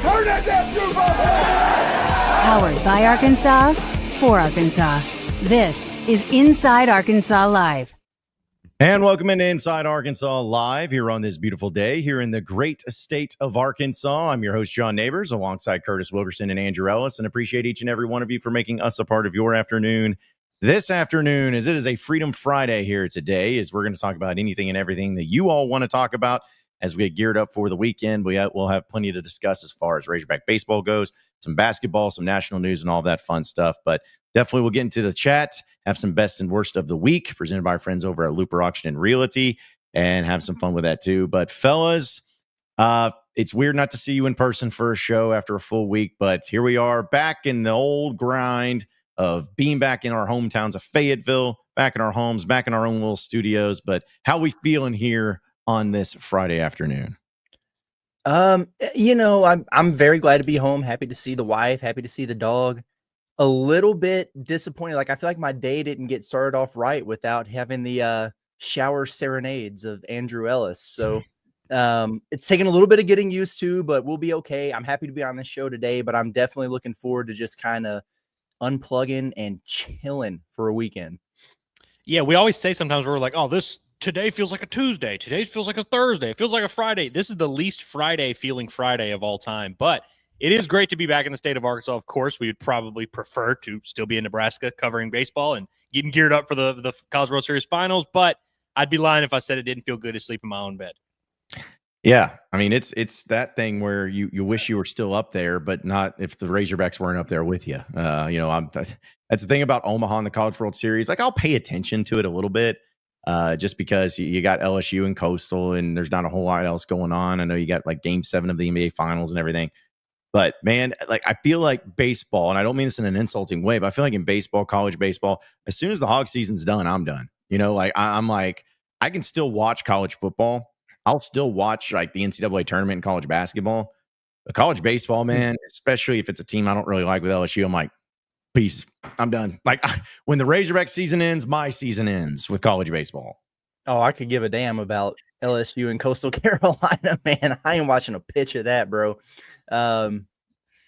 Turn that damn juice on! Powered by Arkansas, for Arkansas. This is Inside Arkansas Live. And welcome into Inside Arkansas Live here on this beautiful day here in the great state of Arkansas. I'm your host, John Neighbors, alongside Curtis Wilkerson and Andrew Ellis, and appreciate each and every one of you for making us a part of your afternoon. This afternoon, as it is a Freedom Friday here today, as we're going to talk about anything and everything that you all want to talk about as we get geared up for the weekend. We'll have plenty to discuss as far as Razorback Baseball goes, some basketball, some national news, and all that fun stuff. But definitely we'll get into the chat, have some best and worst of the week presented by our friends over at Looper Auction and Realty, and have some fun with that too. But fellas, it's weird not to see you in person for a show after a full week, but here we are back in the old grind of being back in our hometowns of Fayetteville, back in our homes, back in our own little studios. But how we feeling here on this Friday afternoon? I'm very glad to be home. Happy to see the wife, happy to see the dog. A little bit disappointed. Like, I feel like my day didn't get started off right without having the shower serenades of Andrew Ellis. So it's taken a little bit of getting used to, but we'll be okay. I'm happy to be on this show today, but I'm definitely looking forward to just kind of unplugging and chilling for a weekend. Yeah, we always say sometimes we're like, oh, today feels like a Tuesday. Today feels like a Thursday. It feels like a Friday. This is the least Friday feeling Friday of all time. But it is great to be back in the state of Arkansas. Of course, we would probably prefer to still be in Nebraska covering baseball and getting geared up for the College World Series finals. But I'd be lying if I said it didn't feel good to sleep in my own bed. Yeah, I mean, it's that thing where you wish you were still up there, but not if the Razorbacks weren't up there with you. That's the thing about Omaha and the College World Series. Like, I'll pay attention to it a little bit, just because you got LSU and Coastal, and there's not a whole lot else going on. I know you got like Game 7 of the NBA Finals and everything, but man, like, I feel like baseball, and I don't mean this in an insulting way, but I feel like in baseball, college baseball, as soon as the Hogs season's done, I'm done. Like I'm like, I can still watch college football. I'll still watch like the NCAA tournament in college basketball, but college baseball, man, especially if it's a team I don't really like with LSU, I'm like, peace, I'm done. Like, when the Razorback season ends, my season ends with college baseball. Oh, I could give a damn about LSU and Coastal Carolina, man. I ain't watching a pitch of that, bro.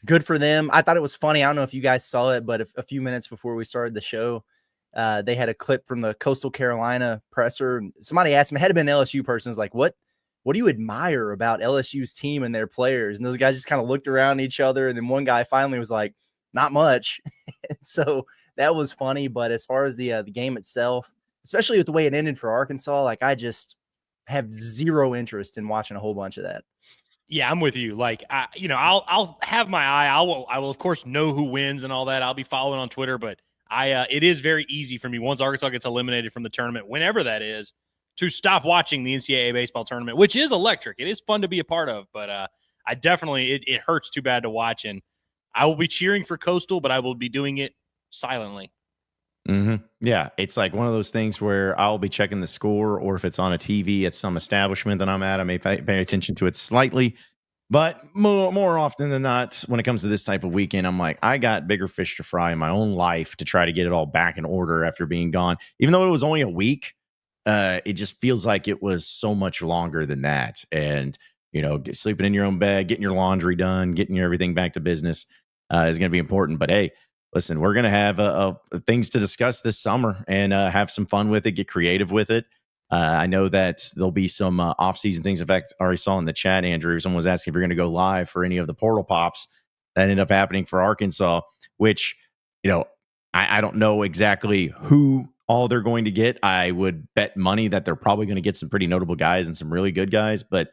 Good for them. I thought it was funny. I don't know if you guys saw it, but a few minutes before we started the show, they had a clip from the Coastal Carolina presser. Somebody asked me, had it been an LSU person, is like, what do you admire about LSU's team and their players? And those guys just kind of looked around each other. And then one guy finally was like, not much. So that was funny. But as far as the game itself, especially with the way it ended for Arkansas, like, I just have zero interest in watching a whole bunch of that. Yeah, I'm with you. Like, I'll have my eye. I will of course know who wins and all that. I'll be following on Twitter, but it is very easily for me once Arkansas gets eliminated from the tournament, whenever that is, to stop watching the NCAA baseball tournament, which is electric. It is fun to be a part of, but I definitely, it hurts too bad to watch. And I will be cheering for Coastal, but I will be doing it silently. Mm-hmm. Yeah, it's like one of those things where I'll be checking the score, or if it's on a TV at some establishment that I'm at, I may pay attention to it slightly. But more often than not, when it comes to this type of weekend, I'm like, I got bigger fish to fry in my own life to try to get it all back in order after being gone. Even though it was only a week, it just feels like it was so much longer than that. And, sleeping in your own bed, getting your laundry done, getting your everything back to business is going to be important. But hey, listen, we're going to have things to discuss this summer and have some fun with it, get creative with it. I know that there'll be some off-season things. In fact, I already saw in the chat, Andrew, someone was asking if you're going to go live for any of the portal pops that ended up happening for Arkansas, which, I don't know exactly who all they're going to get. I would bet money that they're probably going to get some pretty notable guys and some really good guys, but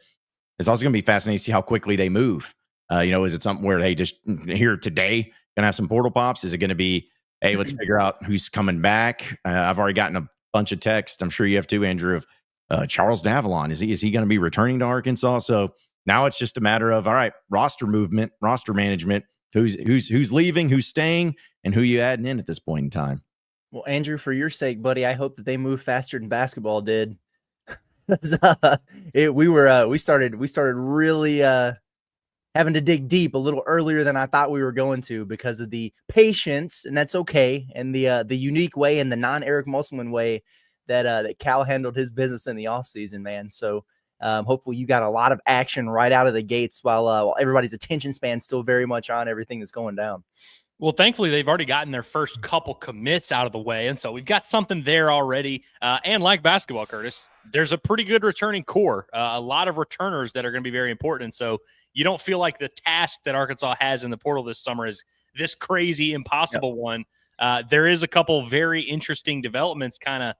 it's also going to be fascinating to see how quickly they move. Is it something where they just here today going to have some portal pops? Is it going to be, hey, let's figure out who's coming back? I've already gotten a bunch of texts. I'm sure you have too, Andrew, of Charles Davalon. Is he going to be returning to Arkansas? So now it's just a matter of, all right, roster movement, roster management, who's leaving, who's staying, and who you adding in at this point in time. Well, Andrew, for your sake, buddy, I hope that they move faster than basketball did. We started really having to dig deep a little earlier than I thought we were going to because of the patience, and that's okay, and the unique way and the non-Eric Musselman way that Cal handled his business in the offseason, man. So Hopefully you got a lot of action right out of the gates while everybody's attention span still very much on everything that's going down. Well, thankfully, they've already gotten their first couple commits out of the way, and so we've got something there already. And like basketball, Curtis, there's a pretty good returning core, a lot of returners that are going to be very important. And so you don't feel like the task that Arkansas has in the portal this summer is this crazy, impossible one. There is a couple very interesting developments kind of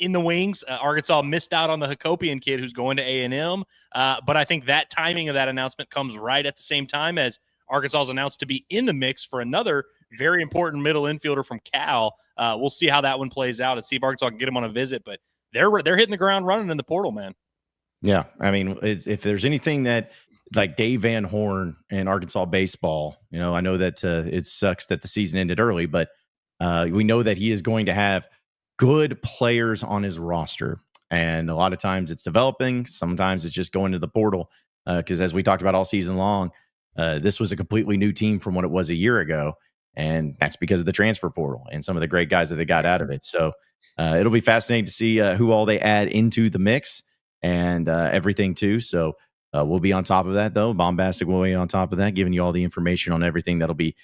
in the wings. Arkansas missed out on the Hakopian kid who's going to A&M, but I think that timing of that announcement comes right at the same time as Arkansas is announced to be in the mix for another very important middle infielder from Cal. We'll see how that one plays out and see if Arkansas can get him on a visit. But they're hitting the ground running in the portal, man. Yeah, I mean, if there's anything that like Dave Van Horn and Arkansas baseball, I know that it sucks that the season ended early, but we know that he is going to have good players on his roster. And a lot of times it's developing. Sometimes it's just going to the portal because as we talked about all season long, this was a completely new team from what it was a year ago. And that's because of the transfer portal and some of the great guys that they got out of it. So it'll be fascinating to see who all they add into the mix and everything too. So we'll be on top of that, though. Bombastic will be on top of that, giving you all the information on everything that'll be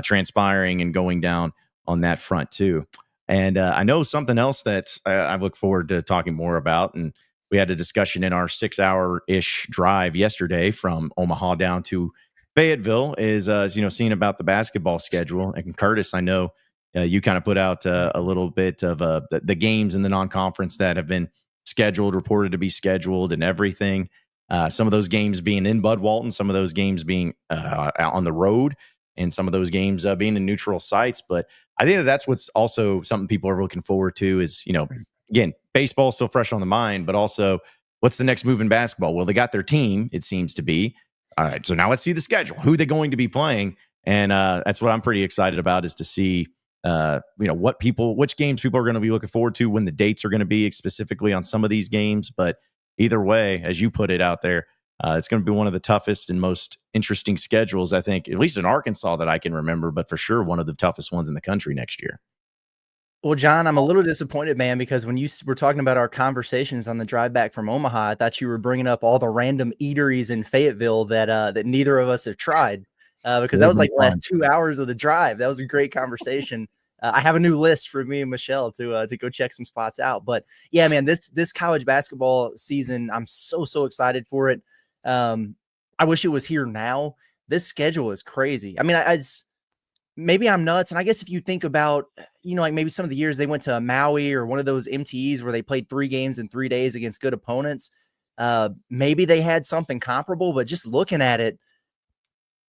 transpiring and going down on that front too. And I know something else that I look forward to talking more about. And we had a discussion in our 6-hour-ish drive yesterday from Omaha down to Fayetteville is seeing about the basketball schedule. And Curtis, I know you kind of put out a little bit of the games in the non-conference that have been scheduled, reported to be scheduled and everything. Some of those games being in Bud Walton, some of those games being on the road, and some of those games being in neutral sites. But I think that's what's also something people are looking forward to is, again, baseball is still fresh on the mind, but also what's the next move in basketball? Well, they got their team, it seems to be. All right, so now let's see the schedule. Who are they going to be playing? And that's what I'm pretty excited about is to see, which games people are going to be looking forward to, when the dates are going to be specifically on some of these games. But either way, as you put it out there, it's going to be one of the toughest and most interesting schedules, I think, at least in Arkansas that I can remember, but for sure one of the toughest ones in the country next year. Well, John, I'm a little disappointed, man, because when you were talking about our conversations on the drive back from Omaha, I thought you were bringing up all the random eateries in Fayetteville that neither of us have tried, because that was like the last 2 hours of the drive. That was a great conversation. I have a new list for me and Michelle to go check some spots out. But yeah, man, this college basketball season, I'm so excited for it. I wish it was here now. This schedule is crazy. I mean, maybe I'm nuts. And I guess if you think about, like maybe some of the years they went to Maui or one of those MTEs where they played 3 games in 3 days against good opponents, maybe they had something comparable, but just looking at it,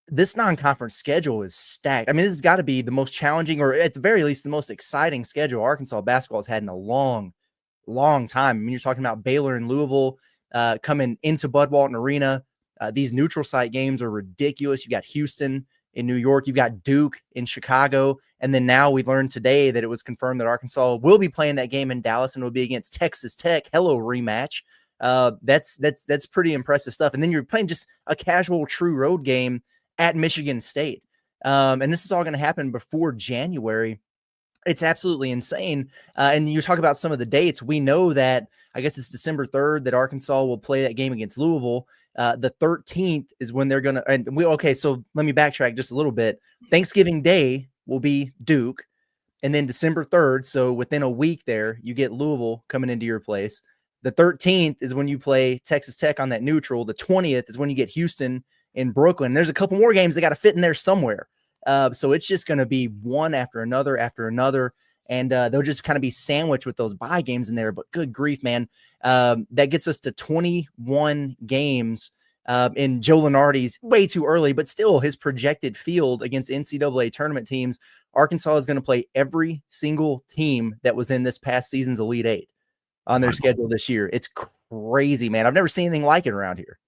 this non-conference schedule is stacked. I mean, this has got to be the most challenging, or at the very least, the most exciting schedule Arkansas basketball has had in a long time. I mean, you're talking about Baylor and Louisville coming into Bud Walton Arena. These neutral site games are ridiculous. You got Houston in New York. You've got Duke in Chicago. And then now we learned today that it was confirmed that Arkansas will be playing that game in Dallas and will be against Texas Tech. Hello, rematch. That's pretty impressive stuff. And then you're playing just a casual true road game at Michigan State. And this is all going to happen before January. It's absolutely insane. And you talk about some of the dates. We know that, I guess it's December 3rd that Arkansas will play that game against Louisville. The 13th is when they're going to, so let me backtrack just a little bit. Thanksgiving Day will be Duke, and then December 3rd. So within a week there, you get Louisville coming into your place. The 13th is when you play Texas Tech on that neutral. The 20th is when you get Houston in Brooklyn. There's a couple more games they got to fit in there somewhere. So it's just going to be one after another. And they'll just kind of be sandwiched with those bye games in there. But good grief, man. That gets us to 21 games in Joe Lunardi's way too early, but still his projected field against NCAA tournament teams. Arkansas is going to play every single team that was in this past season's Elite Eight on their schedule this year. It's crazy, man. I've never seen anything like it around here.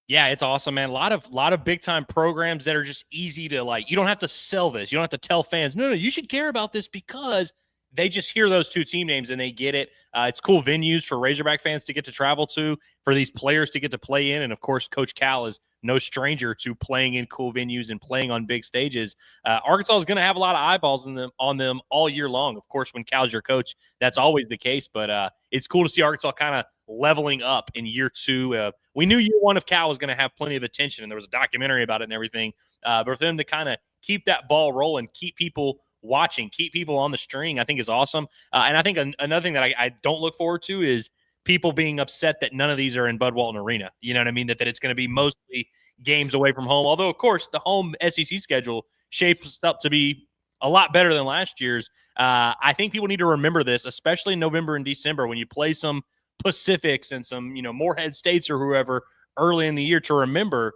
Yeah, it's awesome, man. A lot of big time programs that are just easy to like. You don't have to sell this. You don't have to tell fans, no, you should care about this, because they just hear those 2 team names and they get it. It's cool venues for Razorback fans to get to travel to, for these players to get to play in. And of course, Coach Cal is no stranger to playing in cool venues and playing on big stages. Arkansas is going to have a lot of eyeballs on them all year long. Of course, when Cal's your coach, that's always the case. But it's cool to see Arkansas kind of leveling up in year 2. We knew year 1 of Cal was going to have plenty of attention, and there was a documentary about it and everything. But for them to kind of keep that ball rolling, keep people watching, keep people on the string, I think is awesome. And I think another thing that I don't look forward to is people being upset that none of these are in Bud Walton Arena. You know what I mean? That it's going to be mostly games away from home. Although, of course, the home SEC schedule shapes up to be a lot better than last year's. I think people need to remember this, especially in November and December when you play some Pacifics and some, Morehead States or whoever early in the year, to remember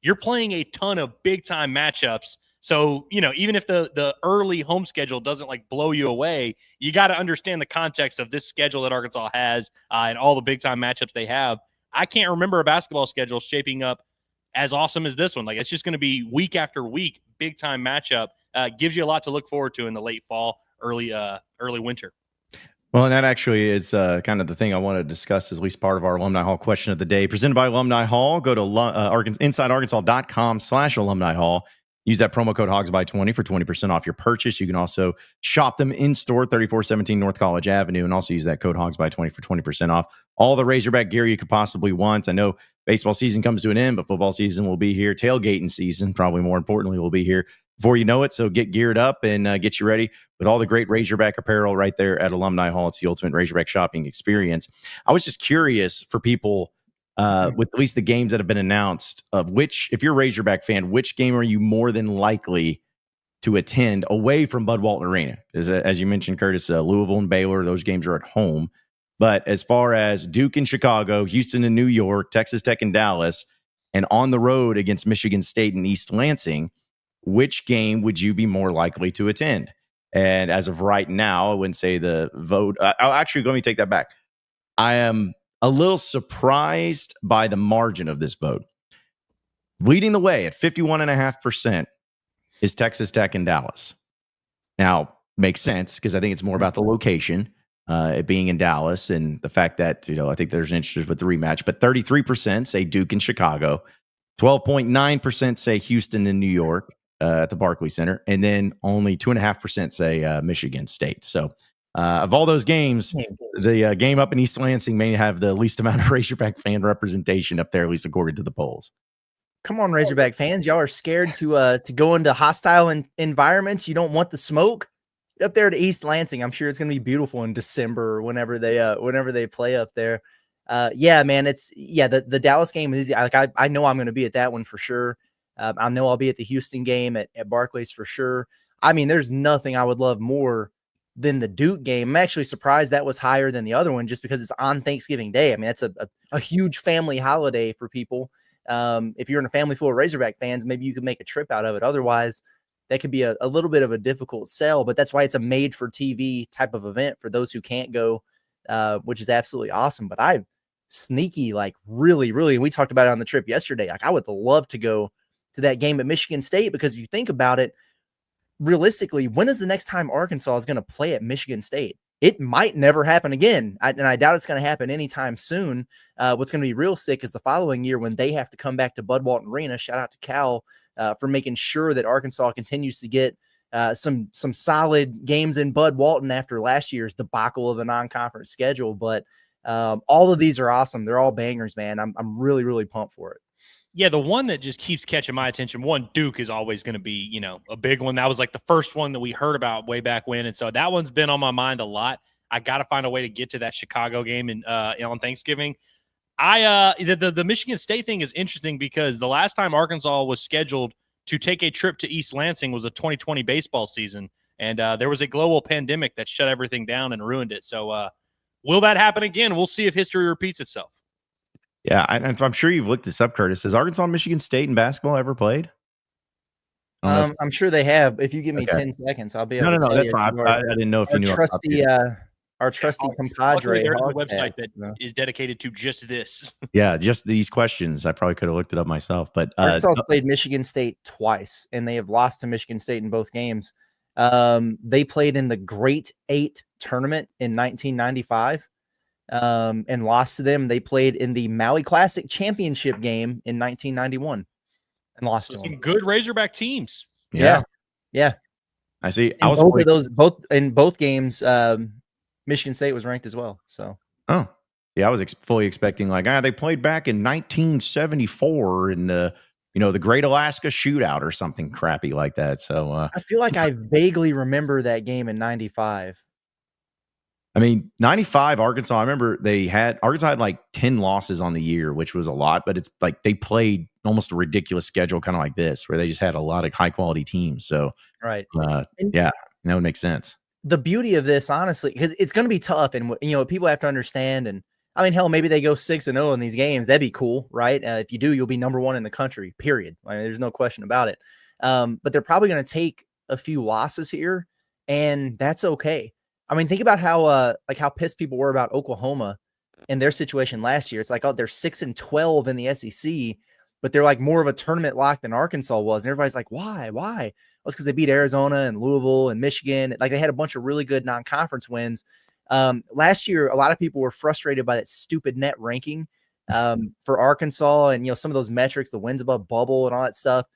you're playing a ton of big-time matchups. So, even if the early home schedule doesn't blow you away, you got to understand the context of this schedule that Arkansas has and all the big-time matchups they have. I can't remember a basketball schedule shaping up as awesome as this one. It's just going to be week after week, big-time matchup. Gives you a lot to look forward to in the late fall, early winter. Well, and that actually is kind of the thing I want to discuss, as at least part of our Alumni Hall question of the day, presented by Alumni Hall. Go to InsideArkansas.com/Alumni Hall. Use that promo code HOGSBY20 for 20% off your purchase. You can also shop them in store, 3417 North College Avenue, and also use that code HOGSBY20 for 20% off all the Razorback gear you could possibly want. I know baseball season comes to an end, but football season will be here. Tailgating season, probably more importantly, will be here before you know it. So get geared up and get you ready with all the great Razorback apparel right there at Alumni Hall. It's the ultimate Razorback shopping experience. I was just curious for people with at least the games that have been announced, of which, if you're a Razorback fan, which game are you more than likely to attend away from Bud Walton Arena? As you mentioned, Curtis, Louisville and Baylor, those games are at home. But as far as Duke and Chicago, Houston and New York, Texas Tech and Dallas, and on the road against Michigan State and East Lansing, which game would you be more likely to attend? And as of right now, I wouldn't say the vote. Let me take that back. I am a little surprised by the margin of this vote. Leading the way at 51.5% is Texas Tech and Dallas. Now, makes sense because I think it's more about the location, it being in Dallas, and the fact that, I think there's interest with the rematch. But 33% say Duke and Chicago, 12.9% say Houston and New York at the Barclays Center, and then only 2.5% say Michigan State. So of all those games, the game up in East Lansing may have the least amount of Razorback fan representation up there, at least according to the polls. Come on, Razorback fans. Y'all are scared to go into hostile environments. You don't want the smoke. Get up there to East Lansing. I'm sure it's going to be beautiful in December or whenever they play up there. Yeah, man, the Dallas game is easy. I know I'm going to be at that one for sure. I know I'll be at the Houston game at Barclays for sure. I mean, there's nothing I would love more than the Duke game. I'm actually surprised that was higher than the other one just because it's on Thanksgiving Day. I mean, that's a huge family holiday for people. If you're in a family full of Razorback fans, maybe you could make a trip out of it. Otherwise, that could be a little bit of a difficult sell, but that's why it's a made for TV type of event for those who can't go, which is absolutely awesome. But I sneaky, really, we talked about it on the trip yesterday. I would love to go to that game at Michigan State, because if you think about it, realistically, when is the next time Arkansas is going to play at Michigan State? It might never happen again. And I doubt it's going to happen anytime soon. What's going to be real sick is the following year when they have to come back to Bud Walton Arena. Shout out to Cal for making sure that Arkansas continues to get some solid games in Bud Walton after last year's debacle of the non-conference schedule. But all of these are awesome. They're all bangers, man. I'm really, really pumped for it. Yeah, the one that just keeps catching my attention, Duke is always going to be, a big one. That was the first one that we heard about way back when. And so that one's been on my mind a lot. I got to find a way to get to that Chicago game on Thanksgiving. The Michigan State thing is interesting because the last time Arkansas was scheduled to take a trip to East Lansing was a 2020 baseball season. And there was a global pandemic that shut everything down and ruined it. So will that happen again? We'll see if history repeats itself. Yeah, I'm sure you've looked this up, Curtis. Has Arkansas and Michigan State in basketball ever played? I'm sure they have. If you give me 10 seconds, I'll be able to tell that's you. fine. I didn't know if you knew. Our trusty compadre. There's a website that is dedicated to just this. Yeah, just these questions. I probably could have looked it up myself. But Arkansas played Michigan State twice, and they have lost to Michigan State in both games. They played in the Great Eight tournament in 1995. And lost to them. They played in the Maui Classic Championship game in 1991 and lost to them. Some good Razorback teams. Yeah. I see. Both games, Michigan State was ranked as well. So, I was fully expecting like, they played back in 1974 in the Great Alaska Shootout or something crappy like that. So I feel like I vaguely remember that game in 95. I mean, 95 Arkansas, I remember Arkansas had like 10 losses on the year, which was a lot, but it's like they played almost a ridiculous schedule, kind of like this, where they just had a lot of high quality teams. So, right. Yeah, that would make sense. The beauty of this, honestly, because it's going to be tough, and people have to understand. And I mean, hell, maybe they go 6-0 in these games. That'd be cool, right? If you do, you'll be number one in the country. Period. I mean, there's no question about it. But they're probably going to take a few losses here, and that's okay. I mean, think about how pissed people were about Oklahoma and their situation last year. It's like, they're 6-12 in the SEC, but they're like more of a tournament lock than Arkansas was. And everybody's like, why? Well, it's because they beat Arizona and Louisville and Michigan. Like, they had a bunch of really good non-conference wins. Last year, a lot of people were frustrated by that stupid net ranking for Arkansas, and some of those metrics, the wins above bubble and all that stuff,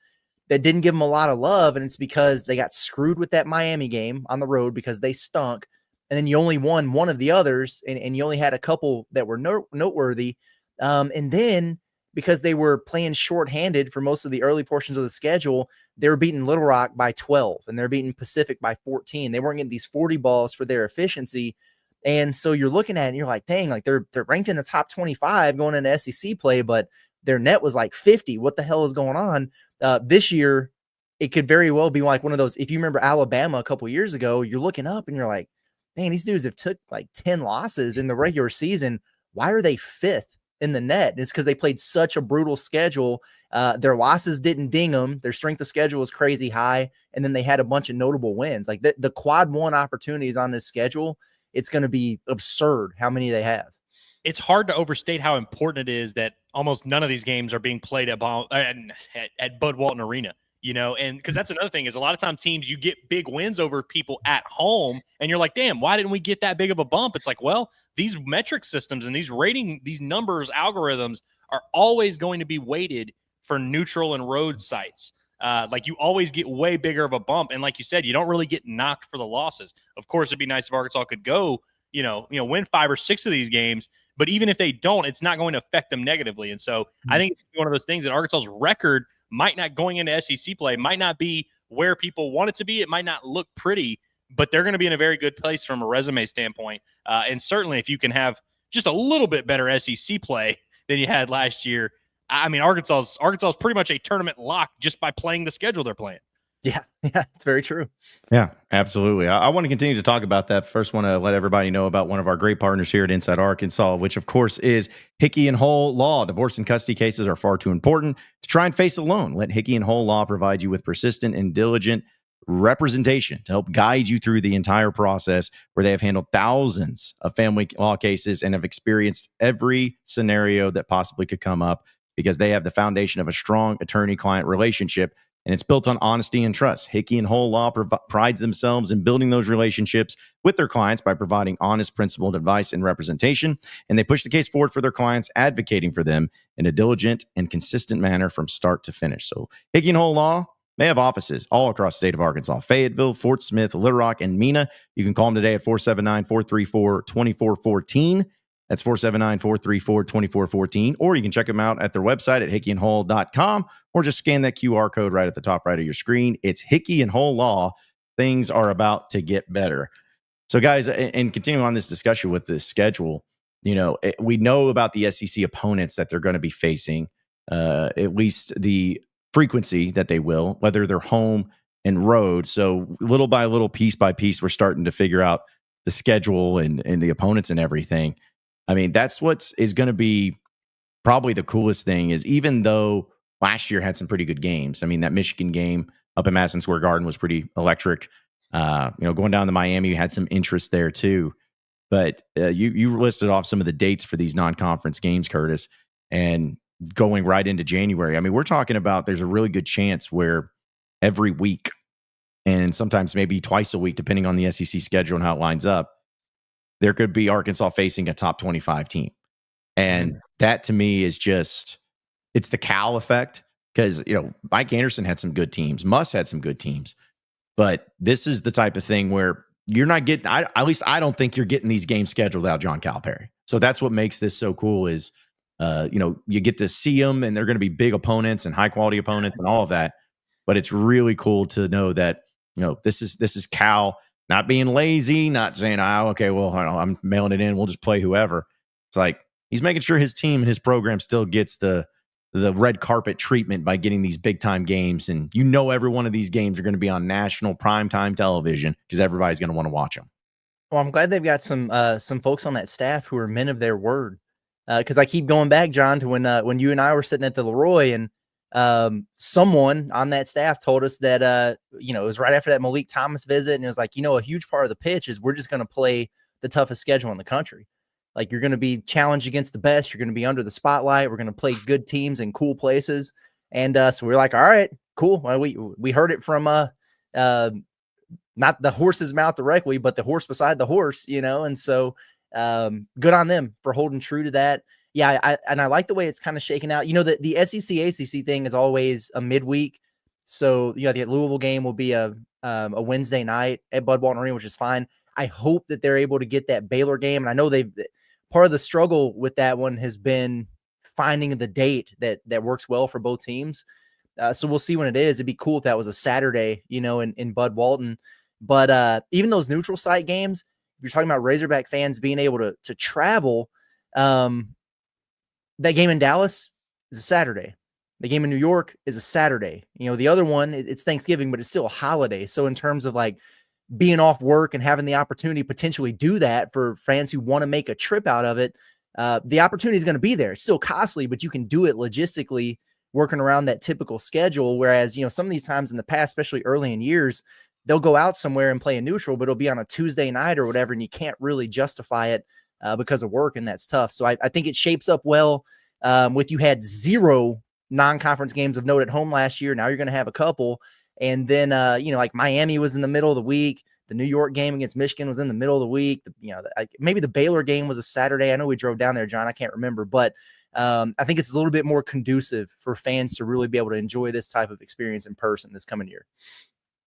that didn't give them a lot of love. And it's because they got screwed with that Miami game on the road because they stunk. And then you only won one of the others, and you only had a couple that were noteworthy. And then because they were playing shorthanded for most of the early portions of the schedule, they were beating Little Rock by 12, and they're beating Pacific by 14. They weren't getting these 40 balls for their efficiency. And so you're looking at it and you're like, dang, like they're ranked in the top 25 going into SEC play, but their net was like 50. What the hell is going on? This year, it could very well be like one of those. If you remember Alabama a couple years ago, you're looking up and you're like, dang, these dudes have took like 10 losses in the regular season. Why are they fifth in the net? And it's because they played such a brutal schedule. Their losses didn't ding them. Their strength of schedule was crazy high. And then they had a bunch of notable wins. Like the quad one opportunities on this schedule, it's going to be absurd how many they have. It's hard to overstate how important it is that almost none of these games are being played at Bud Walton Arena. And because that's another thing is a lot of times teams, you get big wins over people at home and you're like, damn, why didn't we get that big of a bump? It's like, well, these metric systems and these numbers, algorithms are always going to be weighted for neutral and road sites. Like you always get way bigger of a bump. And like you said, you don't really get knocked for the losses. Of course, it'd be nice if Arkansas could go, win 5 or 6 of these games. But even if they don't, it's not going to affect them negatively. And so I think it's one of those things that Arkansas's record might not, going into SEC play, might not be where people want it to be. It might not look pretty, but they're going to be in a very good place from a resume standpoint. And certainly if you can have just a little bit better SEC play than you had last year, I mean, Arkansas's pretty much a tournament lock just by playing the schedule they're playing. Yeah, it's very true. Yeah, absolutely. I want to continue to talk about that. First, want to let everybody know about one of our great partners here at Inside Arkansas, which, of course, is Hickey and Hull Law. Divorce and custody cases are far too important to try and face alone. Let Hickey and Hull Law provide you with persistent and diligent representation to help guide you through the entire process, where they have handled thousands of family law cases and have experienced every scenario that possibly could come up, because they have the foundation of a strong attorney-client relationship, and it's built on honesty and trust. Hickey and Hull Law prides themselves in building those relationships with their clients by providing honest, principled advice and representation, and they push the case forward for their clients, advocating for them in a diligent and consistent manner from start to finish. So Hickey and Hull Law, they have offices all across the state of Arkansas: Fayetteville, Fort Smith, Little Rock, and Mena. You can call them today at 479-434-2414. That's 479-434-2414. Or you can check them out at their website at hickeyandhull.com, or just scan that QR code right at the top right of your screen. It's Hickey and Hull Law. Things are about to get better. So, guys, and continuing on this discussion with the schedule, we know about the SEC opponents that they're going to be facing, at least the frequency that they will, whether they're home and road. So little by little, piece by piece, we're starting to figure out the schedule and the opponents and everything. I mean, that's what is going to be probably the coolest thing, is even though last year had some pretty good games. I mean, that Michigan game up in Madison Square Garden was pretty electric. Going down to Miami, you had some interest there too. But you listed off some of the dates for these non-conference games, Curtis, and going right into January. I mean, we're talking about there's a really good chance where every week, and sometimes maybe twice a week, depending on the SEC schedule and how it lines up, there could be Arkansas facing a top 25 team. And that to me is just, it's the Cal effect, because, Mike Anderson had some good teams. Muss had some good teams. But this is the type of thing where you're not getting, at least I don't think you're getting these games scheduled without John Calipari. So that's what makes this so cool is, you get to see them and they're going to be big opponents and high quality opponents and all of that. But it's really cool to know that, this is Cal not being lazy, not saying, okay, well, I'm mailing it in. We'll just play whoever. It's like he's making sure his team and his program still gets the red carpet treatment by getting these big time games. And every one of these games are going to be on national primetime television because everybody's going to want to watch them. Well, I'm glad they've got some folks on that staff who are men of their word. Because I keep going back, John, to when you and I were sitting at the Leroy, and someone on that staff told us that it was right after that Malik Thomas visit, and it was like, a huge part of the pitch is we're just going to play the toughest schedule in the country. Like, you're going to be challenged against the best. You're going to be under the spotlight. We're going to play good teams in cool places. And so we're like, all right, cool. Well, we heard it from not the horse's mouth directly, but the horse beside the horse, and so good on them for holding true to that. Yeah, I like the way it's kind of shaken out. The SEC ACC thing is always a midweek, so the Louisville game will be a Wednesday night at Bud Walton Arena, which is fine. I hope that they're able to get that Baylor game, and I know part of the struggle with that one has been finding the date that works well for both teams. So we'll see when it is. It'd be cool if that was a Saturday, in Bud Walton. But even those neutral site games, if you're talking about Razorback fans being able to travel, that game in Dallas is a Saturday. The game in New York is a Saturday. The other one, it's Thanksgiving, but it's still a holiday. So in terms of like being off work and having the opportunity to potentially do that for fans who want to make a trip out of it, the opportunity is going to be there. It's still costly, but you can do it logistically working around that typical schedule. Whereas, some of these times in the past, especially early in years, they'll go out somewhere and play a neutral, but it'll be on a Tuesday night or whatever, and you can't really justify it because of work, and that's tough. So I think it shapes up well. With you had 0 non-conference games of note at home last year. Now you're going to have a couple. And then, like Miami was in the middle of the week. The New York game against Michigan was in the middle of the week. Maybe the Baylor game was a Saturday. I know we drove down there, John. I can't remember. But I think it's a little bit more conducive for fans to really be able to enjoy this type of experience in person this coming year.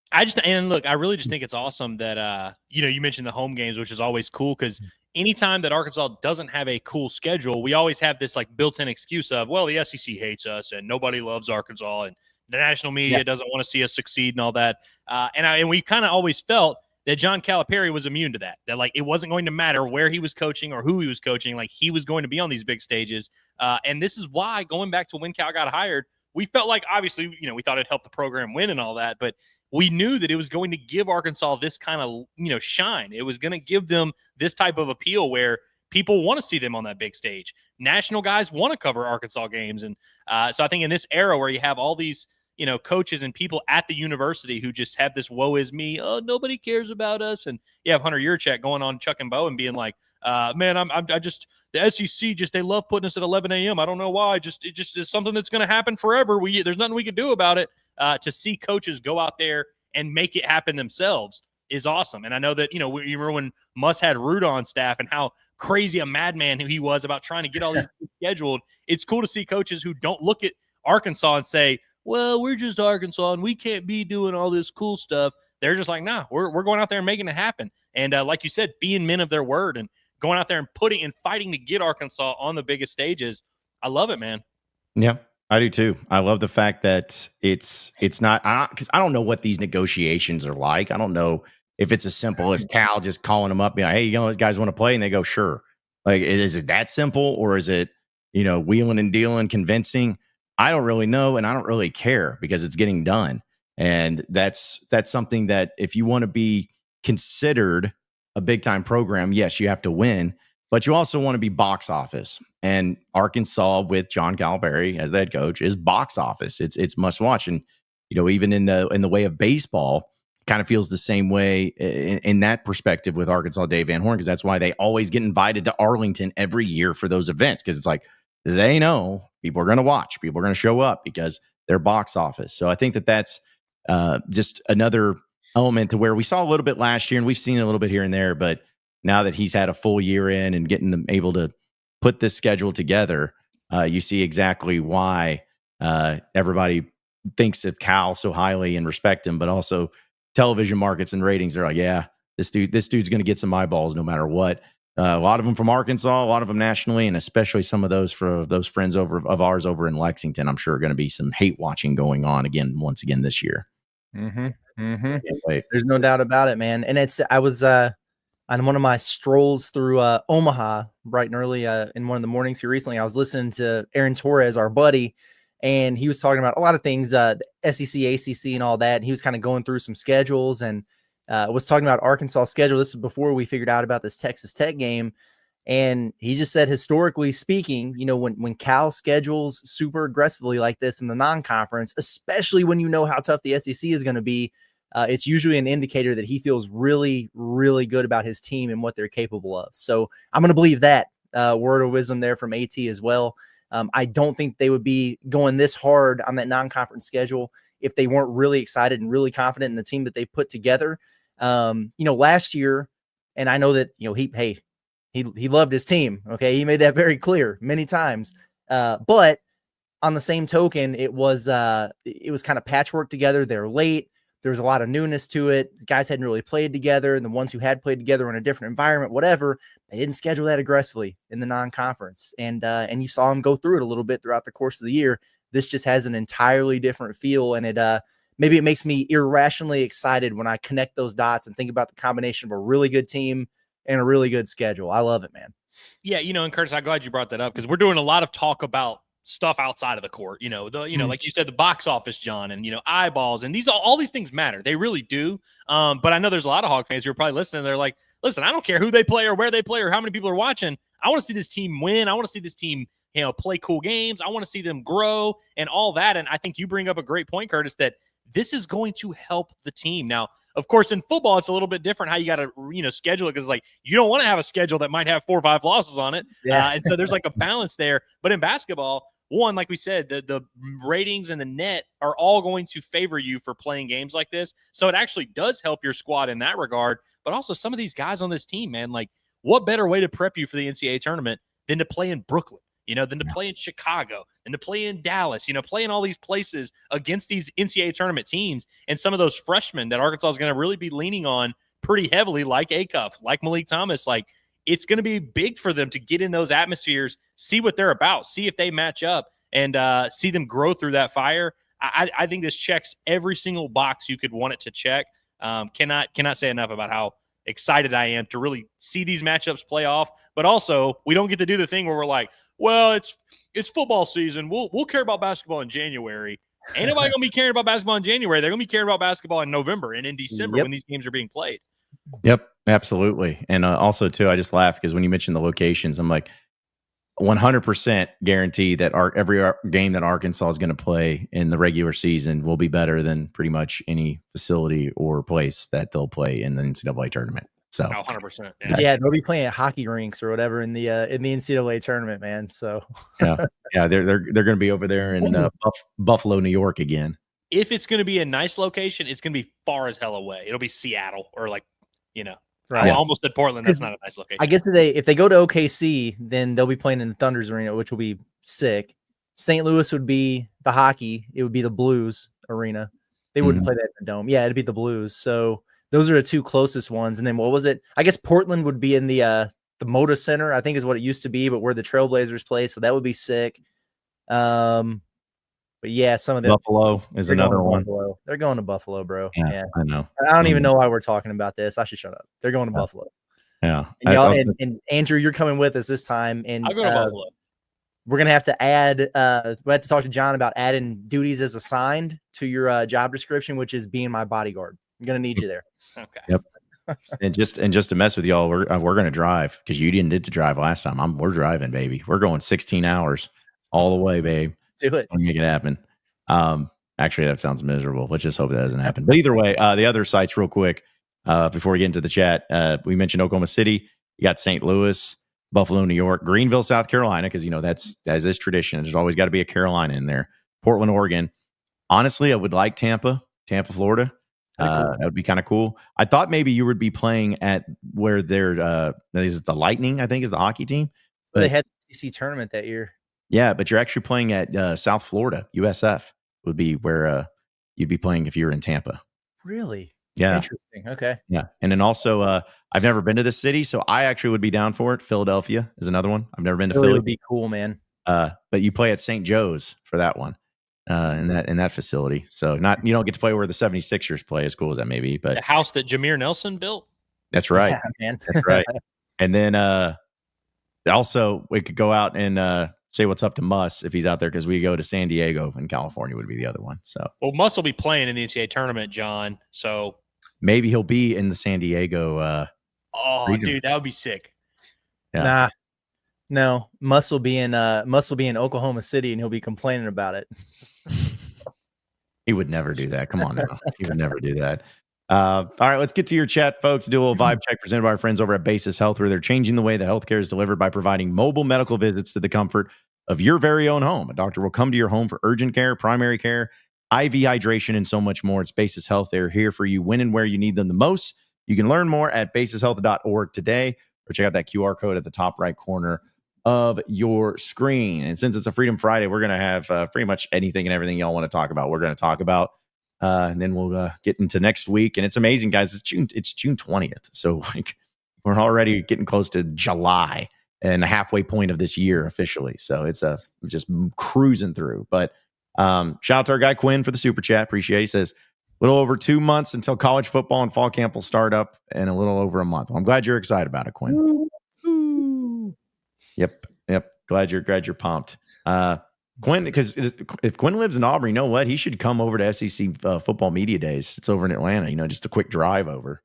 I really just think it's awesome that, you mentioned the home games, which is always cool because anytime that Arkansas doesn't have a cool schedule, we always have this like built-in excuse of, well, the SEC hates us and nobody loves Arkansas and the national media doesn't want to see us succeed and all that. And we kind of always felt that John Calipari was immune to that like it wasn't going to matter where he was coaching or who he was coaching. Like he was going to be on these big stages. And this is why, going back to when Cal got hired, we felt like obviously, we thought it'd help the program win and all that, but we knew that it was going to give Arkansas this kind of, shine. It was going to give them this type of appeal where people want to see them on that big stage. National guys want to cover Arkansas games. And so I think in this era where you have all these, coaches and people at the university who just have this woe is me, oh, nobody cares about us. And you have Hunter Yurchak going on Chuck and Bo and being like, man, I just, the SEC, they love putting us at 11 a.m. I don't know why. It just is something that's going to happen forever. There's nothing we can do about it. To see coaches go out there and make it happen themselves is awesome. And I know that, you remember when Muss had Root on staff and how crazy a madman he was about trying to get all these scheduled. It's cool to see coaches who don't look at Arkansas and say, well, we're just Arkansas and we can't be doing all this cool stuff. They're just like, nah, we're going out there and making it happen. And like you said, being men of their word and going out there and putting and fighting to get Arkansas on the biggest stages. I love it, man. Yeah, I do too. I love the fact that it's not, because I don't know what these negotiations are like. I don't know if it's as simple as Cal just calling them up, being like, hey, those guys want to play, and they go, sure. Like, is it that simple, or is it, wheeling and dealing, convincing? I don't really know, and I don't really care because it's getting done. And that's something that if you want to be considered a big time program, yes, you have to win, but you also want to be box office. And Arkansas with John Calipari as the head coach is box office. It's must watch. And even in the way of baseball, kind of feels the same way in that perspective with Arkansas Dave Van Horn, because that's why they always get invited to Arlington every year for those events, because it's like they know people are going to watch, people are going to show up because they're box office. So I think that's just another element to where we saw a little bit last year, and we've seen a little bit here and there, but now that he's had a full year in and getting them able to put this schedule together, you see exactly why everybody thinks of Cal so highly and respect him, but also television markets and ratings are like, yeah, this dude's going to get some eyeballs no matter what. A lot of them from Arkansas, a lot of them nationally, and especially some of those for those friends of ours over in Lexington. I'm sure are going to be some hate watching going on once again this year. Mm-hmm. Mm-hmm. Wait. There's no doubt about it, man. And I was on one of my strolls through Omaha bright and early in one of the mornings here recently. I was listening to Aaron Torres, our buddy, and he was talking about a lot of things, the SEC, ACC, and all that. And he was kind of going through some schedules and was talking about Arkansas' schedule. This is before we figured out about this Texas Tech game. And he just said, historically speaking, when Cal schedules super aggressively like this in the non-conference, especially when you know how tough the SEC is going to be, it's usually an indicator that he feels really, really good about his team and what they're capable of. So I'm going to believe that word of wisdom there from AT as well. I don't think they would be going this hard on that non-conference schedule if they weren't really excited and really confident in the team that they put together. Last year, and I know that, he loved his team. Okay. He made that very clear many times. But on the same token, it was kind of patchwork together. They're late. There was a lot of newness to it. The guys hadn't really played together, and the ones who had played together in a different environment, whatever, they didn't schedule that aggressively in the non-conference. And you saw them go through it a little bit throughout the course of the year. This just has an entirely different feel. And maybe it makes me irrationally excited when I connect those dots and think about the combination of a really good team and a really good schedule. I love it, man. Yeah. And Curtis, I'm glad you brought that up because we're doing a lot of talk about stuff outside of the court, like you said, the box office, John, and, eyeballs, and all these things matter. They really do. But I know there's a lot of Hog fans who are probably listening. They're like, listen, I don't care who they play or where they play or how many people are watching. I want to see this team win. I want to see this team, play cool games. I want to see them grow and all that. And I think you bring up a great point, Curtis, that this is going to help the team. Now, of course, in football, it's a little bit different how you got to, schedule it because, you don't want to have a schedule that might have 4 or 5 losses on it. Yeah. And so there's a balance there. But in basketball, one, like we said, the ratings and the net are all going to favor you for playing games like this. So it actually does help your squad in that regard. But also some of these guys on this team, man, what better way to prep you for the NCAA tournament than to play in Brooklyn, than to play in Chicago, than to play in Dallas, play in all these places against these NCAA tournament teams. And some of those freshmen that Arkansas is going to really be leaning on pretty heavily, like Acuff, like Malik Thomas, it's going to be big for them to get in those atmospheres, see what they're about, see if they match up, and see them grow through that fire. I think this checks every single box you could want it to check. Cannot say enough about how excited I am to really see these matchups play off. But also, we don't get to do the thing where we're like, well, it's football season. We'll care about basketball in January. Ain't nobody going to be caring about basketball in January. They're going to be caring about basketball in November and in December when these games are being played. Yep, absolutely. And also, too, I just laugh because when you mentioned the locations, I'm like 100% guarantee that every game that Arkansas is going to play in the regular season will be better than pretty much any facility or place that they'll play in the NCAA tournament. So 100%. Yeah, they'll be playing at hockey rinks or whatever in the NCAA tournament, man. So yeah, they're going to be over there in Buffalo, New York again. If it's going to be a nice location, it's going to be far as hell away. It'll be Seattle or right. I almost said Portland. That's not a nice location. I guess if they go to OKC, then they'll be playing in the Thunder's Arena, which will be sick. St. Louis would be the hockey. It would be the Blues Arena. They wouldn't play that in the Dome. Yeah, it'd be the Blues. So those are the 2 closest ones. And then what was it? I guess Portland would be in the Moda Center, I think is what it used to be, but where the Trailblazers play. So that would be sick. But yeah, some of them. Buffalo is another one. Buffalo. They're going to Buffalo, bro. Yeah, I know. I don't even know why we're talking about this. I should shut up. They're going to Buffalo. Yeah. And, y'all, and Andrew, you're coming with us this time. And I'll go to Buffalo. We're going to have to add, we have to talk to John about adding duties as assigned to your job description, which is being my bodyguard. I'm going to need you there. Okay. Yep. and just to mess with y'all, we're going to drive because you didn't get to drive last time. We're driving, baby. We're going 16 hours all the way, babe. Do it. Make it happen. Actually, that sounds miserable. Let's just hope that doesn't happen. But either way, the other sites real quick, before we get into the chat, we mentioned Oklahoma City. You got St. Louis, Buffalo, New York, Greenville, South Carolina, because, that's as is tradition. There's always got to be a Carolina in there. Portland, Oregon. Honestly, I would like Tampa, Florida. Cool. That would be kind of cool. I thought maybe you would be playing at where they're, is it the Lightning, I think is the hockey team. But they had the SEC tournament that year. Yeah, but you're actually playing at South Florida. USF would be where you'd be playing if you were in Tampa. Really? Yeah. Interesting. Okay. Yeah. And then also, I've never been to this city, so I actually would be down for it. Philadelphia is another one. I've never been to Philly Philly. would be cool, man. But you play at St. Joe's for that one, in that facility. So you don't get to play where the 76ers play, as cool as that may be. But The house that Jameer Nelson built. that's right. Yeah, man. That's right. And then also we could go out and say what's up to Muss if he's out there, because we go to San Diego in California would be the other one. So Muss will be playing in the NCAA tournament, John. So maybe he'll be in the San Diego. Region. Dude, that would be sick. Yeah. Nah. No, Muss will be in Oklahoma City, and he'll be complaining about it. He would never do that. Come on now. He would never do that. All right, let's get to your chat, folks. Do a little vibe check presented by our friends over at Basis Health, where they're changing the way that healthcare is delivered by providing mobile medical visits to the comfort of your very own home. A doctor will come to your home for urgent care, primary care, IV hydration, and so much more. It's Basis Health. They're here for you when and where you need them the most. You can learn more at basishealth.org today, or check out that QR code at the top right corner of your screen. And since it's a Freedom Friday, we're going to have pretty much anything and everything y'all want to talk about. We're going to talk about, and then we'll get into next week. And it's amazing, guys. It's June 20th. So like we're already getting close to July and the halfway point of this year officially. So it's just cruising through. But shout out to our guy Quinn for the super chat. Appreciate it. He says, a little over 2 months until college football and fall camp will start up, and a little over a month. Well, I'm glad you're excited about it, Quinn. Yep. Glad you're pumped. Quinn, because if Quinn lives in Auburn, you know what? He should come over to SEC football media days. It's over in Atlanta, just a quick drive over.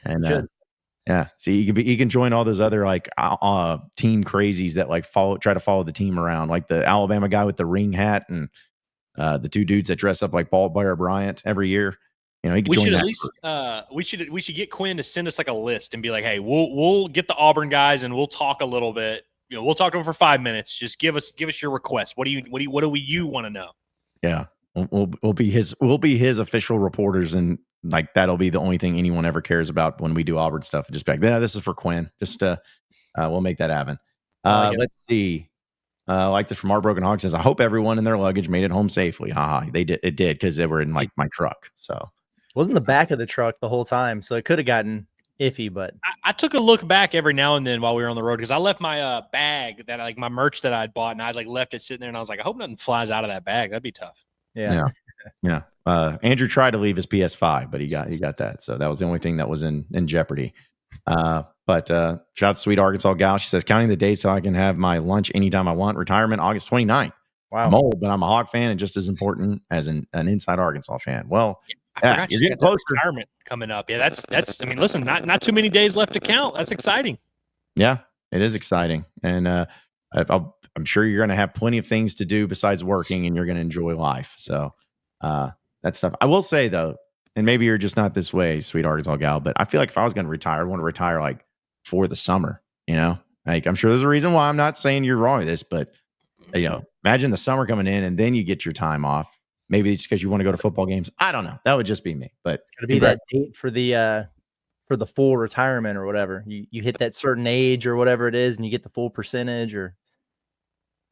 And yeah, see, he can join all those other like team crazies that like try to follow the team around, like the Alabama guy with the ring hat and the two dudes that dress up like Bear Bryant every year. He could join that. We should get Quinn to send us like a list and be like, hey, we'll get the Auburn guys and we'll talk a little bit. We'll talk to him for 5 minutes. Just give us your request. What do you want to know? Yeah, we'll be his official reporters, and like that'll be the only thing anyone ever cares about when we do Auburn stuff. Just back, yeah, this is for Quinn. Just we'll make that happen. Let's see. Like this from Our Broken Hog says, I hope everyone in their luggage made it home safely. Haha, they did. It did, because they were in like my truck. So it wasn't the back of the truck the whole time, so it could have gotten iffy. But I took a look back every now and then while we were on the road, because I left my bag that my merch that I'd bought, and I'd like left it sitting there, and I was like, I hope nothing flies out of that bag. That'd be tough. Yeah. Andrew tried to leave his PS5, but he got that. So that was the only thing that was in jeopardy. But shout out to Sweet Arkansas Gal. She says, counting the days till I can have my lunch anytime I want. Retirement August 29th. Wow. I'm old, but I'm a Hog fan and just as important as an inside Arkansas fan. Well, I you're getting closer. Retirement coming up. Yeah, that's. I mean, listen, not too many days left to count. That's exciting. Yeah, it is exciting, and I'm sure you're going to have plenty of things to do besides working, and you're going to enjoy life. So that stuff. I will say though, and maybe you're just not this way, Sweet Arkansas Gal, but I feel like if I was going to retire, I want to retire like for the summer. Like I'm sure there's a reason why. I'm not saying you're wrong with this, but imagine the summer coming in and then you get your time off. Maybe it's because you want to go to football games. I don't know. That would just be me. But it's going to be that date for the full retirement or whatever. You hit that certain age or whatever it is, and you get the full percentage. Or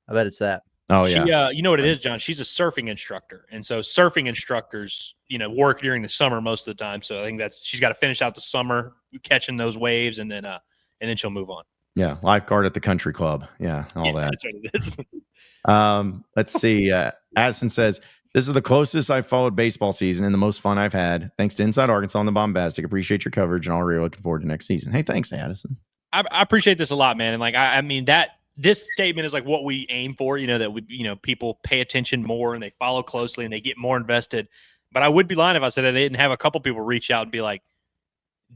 I bet it's that. Oh yeah. You know what it is, John? She's a surfing instructor, and so surfing instructors, work during the summer most of the time. So I think she's got to finish out the summer catching those waves, and then she'll move on. Yeah, lifeguard at the country club. Yeah, all that. That's what it is. Let's see. Addison says, this is the closest I've followed baseball season and the most fun I've had. Thanks to Inside Arkansas and the Bombastic. Appreciate your coverage and already looking forward to next season. Hey, thanks, Addison. I appreciate this a lot, man. And like, I mean that this statement is like what we aim for, that people pay attention more and they follow closely and they get more invested. But I would be lying if I said I didn't have a couple people reach out and be like,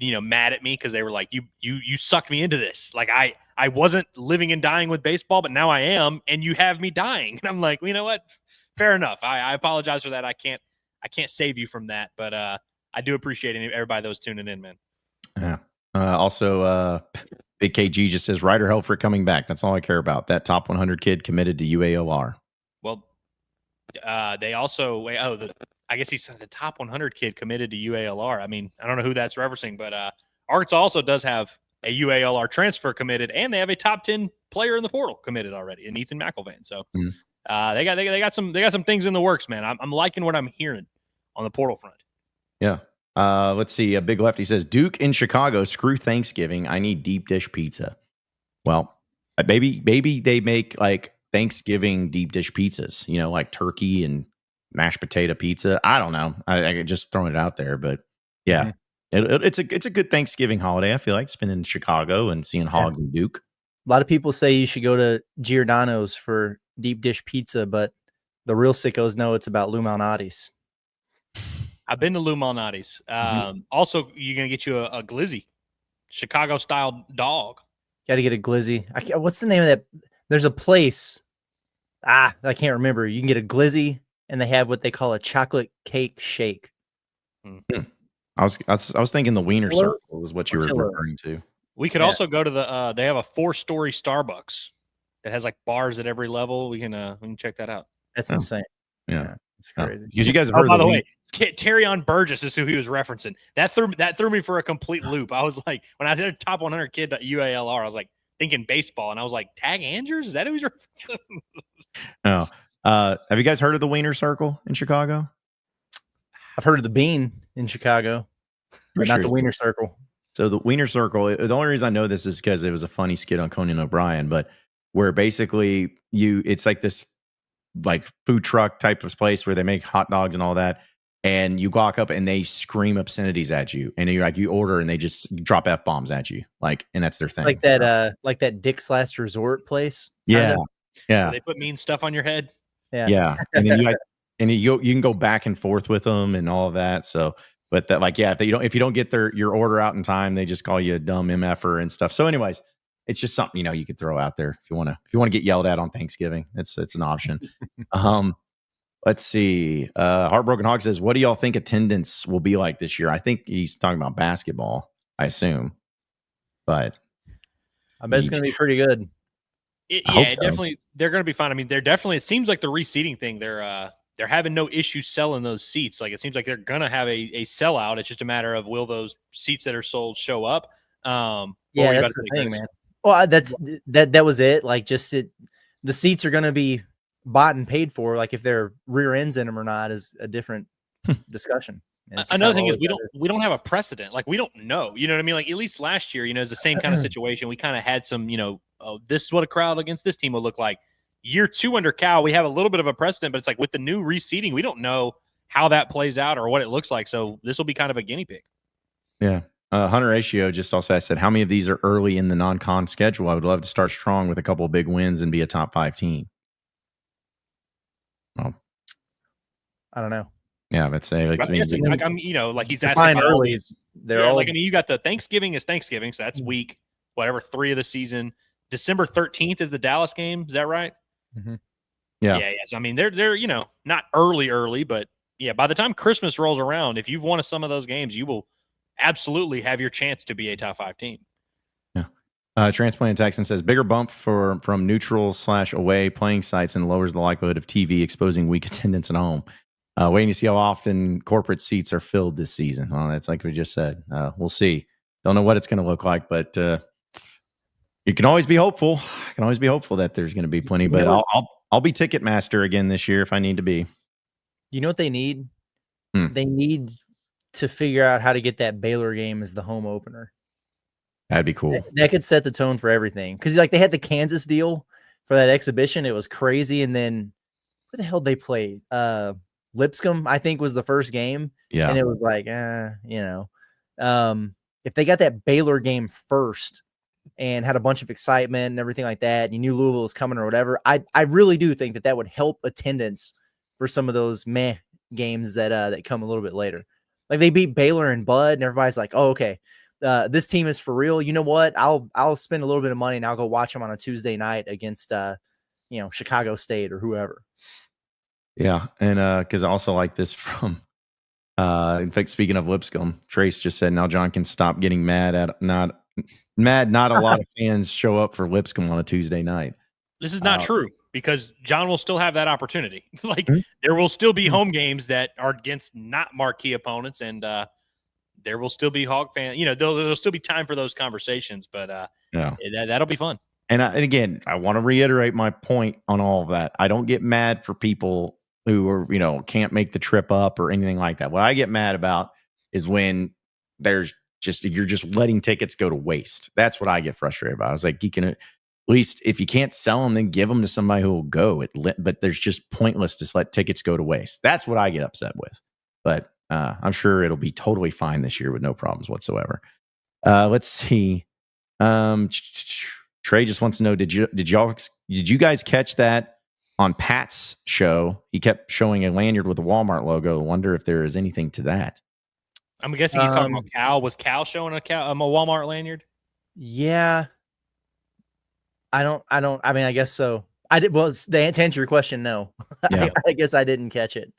mad at me because they were like, you sucked me into this. Like I wasn't living and dying with baseball, but now I am, and you have me dying. And I'm like, well, you know what? Fair enough. I apologize for that. I can't save you from that, but I do appreciate everybody that was tuning in, man. Yeah. Also, Big KG just says Ryder Helfrich coming back. That's all I care about. That top 100 kid committed to UALR. Well, they also I guess he's the top 100 kid committed to UALR. I mean, I don't know who that's referencing, but Arkansas also does have a UALR transfer committed, and they have a top 10 player in the portal committed already, in Ethan McElvain. So they got some things in the works, man. I'm liking what I'm hearing on the portal front. Yeah. Let's see. A Big Lefty says, Duke in Chicago, screw Thanksgiving. I need deep dish pizza. Well, maybe they make like Thanksgiving deep dish pizzas, like turkey and mashed potato pizza. I don't know. I just throwing it out there, but yeah, it's a good Thanksgiving holiday. I feel like spending in Chicago and seeing Hogs and Duke. A lot of people say you should go to Giordano's for deep dish pizza, but the real sickos know it's about Lou Malnati's. I've been to Lou Malnati's. Also, you're going to get you a glizzy, Chicago-style dog. Got to get a glizzy. What's the name of that? There's a place. I can't remember. You can get a glizzy, and they have what they call a chocolate cake shake. I was thinking the Wiener Circle was what you were referring to. We could also go to the. They have a 4-story Starbucks that has like bars at every level. We can check that out. That's insane. Yeah, it's crazy. Because you guys have heard. By the way, Terry on Burgess is who he was referencing. That threw me for a complete loop. I was like, when I did top 100 kid UALR, I was like thinking baseball, and I was like, Tag Andrews, is that who he's referencing? No. Have you guys heard of the Wiener Circle in Chicago? I've heard of the Bean in Chicago, but not the Wiener Circle. So the Wiener Circle, the only reason I know this is because it was a funny skit on Conan O'Brien, but where basically it's like this like food truck type of place where they make hot dogs and all that. And you walk up and they scream obscenities at you. And you order and they just drop F-bombs at you. And that's their thing. It's like that Dick's Last Resort place. Yeah. Yeah. So they put mean stuff on your head. Yeah. Yeah. And then you can go back and forth with them and all of that. So, but that if you don't get your order out in time, they just call you a dumb MFer and stuff. So anyways, it's just something, you could throw out there if you want to get yelled at on Thanksgiving. It's an option. Let's see. Heartbroken Hog says, what do y'all think attendance will be like this year? I think he's talking about basketball, I assume. But I bet it's going to be pretty good. Definitely. They're going to be fine. I mean, it seems like the reseating thing, they're having no issues selling those seats. Like, it seems like they're going to have a sellout. It's just a matter of, will those seats that are sold show up? That's the thing, man. Well, that was it. Like, the seats are going to be bought and paid for. Like, if their rear ends in them or not is a different discussion. Another thing is we don't have a precedent. Like, we don't know. You know what I mean? Like, at least last year, it's the same kind of situation. We kind of had some, this is what a crowd against this team will look like. Year 2 under Cal, we have a little bit of a precedent, but it's like with the new reseeding, we don't know how that plays out or what it looks like. So this will be kind of a guinea pig. Yeah. Hunter Ratio just also said, how many of these are early in the non-con schedule? I would love to start strong with a couple of big wins and be a top 5 team. Well, I don't know. Yeah, let's say like he's asking early. You got the Thanksgiving is Thanksgiving, so that's week 3 of the season. December 13th is the Dallas game. Is that right? Mm-hmm. Yeah. So I mean, they're not early, but by the time Christmas rolls around, if you've won some of those games, you will absolutely have your chance to be a top 5 team. Yeah. Transplanted Texan says, bigger bump from neutral/away playing sites and lowers the likelihood of TV exposing weak attendance at home. Waiting to see how often corporate seats are filled this season. Well, that's like we just said. We'll see. Don't know what it's going to look like, but you can always be hopeful. I can always be hopeful that there's going to be plenty. But I'll be ticket master again this year if I need to be. You know what they need? They need to figure out how to get that Baylor game as the home opener. That'd be cool. That could set the tone for everything. Because they had the Kansas deal for that exhibition. It was crazy. And then where the hell did they play? Lipscomb, I think, was the first game. Yeah. And it was like, if they got that Baylor game first and had a bunch of excitement and everything like that, and you knew Louisville was coming or whatever, I really do think that would help attendance for some of those games that come a little bit later. Like, they beat Baylor and Bud, and everybody's like, oh, okay, this team is for real. You know what? I'll spend a little bit of money and I'll go watch them on a Tuesday night against Chicago State or whoever. Yeah, and because I also like this from, in fact, speaking of Lipscomb, Trace just said now John can stop getting mad at not a lot of fans show up for Lipscomb on a Tuesday night. This is not true, because John will still have that opportunity. There will still be home games that are against not marquee opponents, and there will still be Hog fans. There'll still be time for those conversations, but that'll be fun. And again, I want to reiterate my point on all of that. I don't get mad for people who are, can't make the trip up or anything like that. What I get mad about is when you're just letting tickets go to waste. That's what I get frustrated about. I was like, you can at least, if you can't sell them, then give them to somebody who will go. But there's just pointless to let tickets go to waste. That's what I get upset with. But I'm sure it'll be totally fine this year with no problems whatsoever. Let's see. Trey just wants to know, did you guys catch that on Pat's show? He kept showing a lanyard with a Walmart logo. I wonder if there is anything to that. I'm guessing he's talking about Cal. Was Cal showing a Walmart lanyard? Yeah. I mean, I guess so. I did. Well, to answer your question, no. Yeah. I guess I didn't catch it.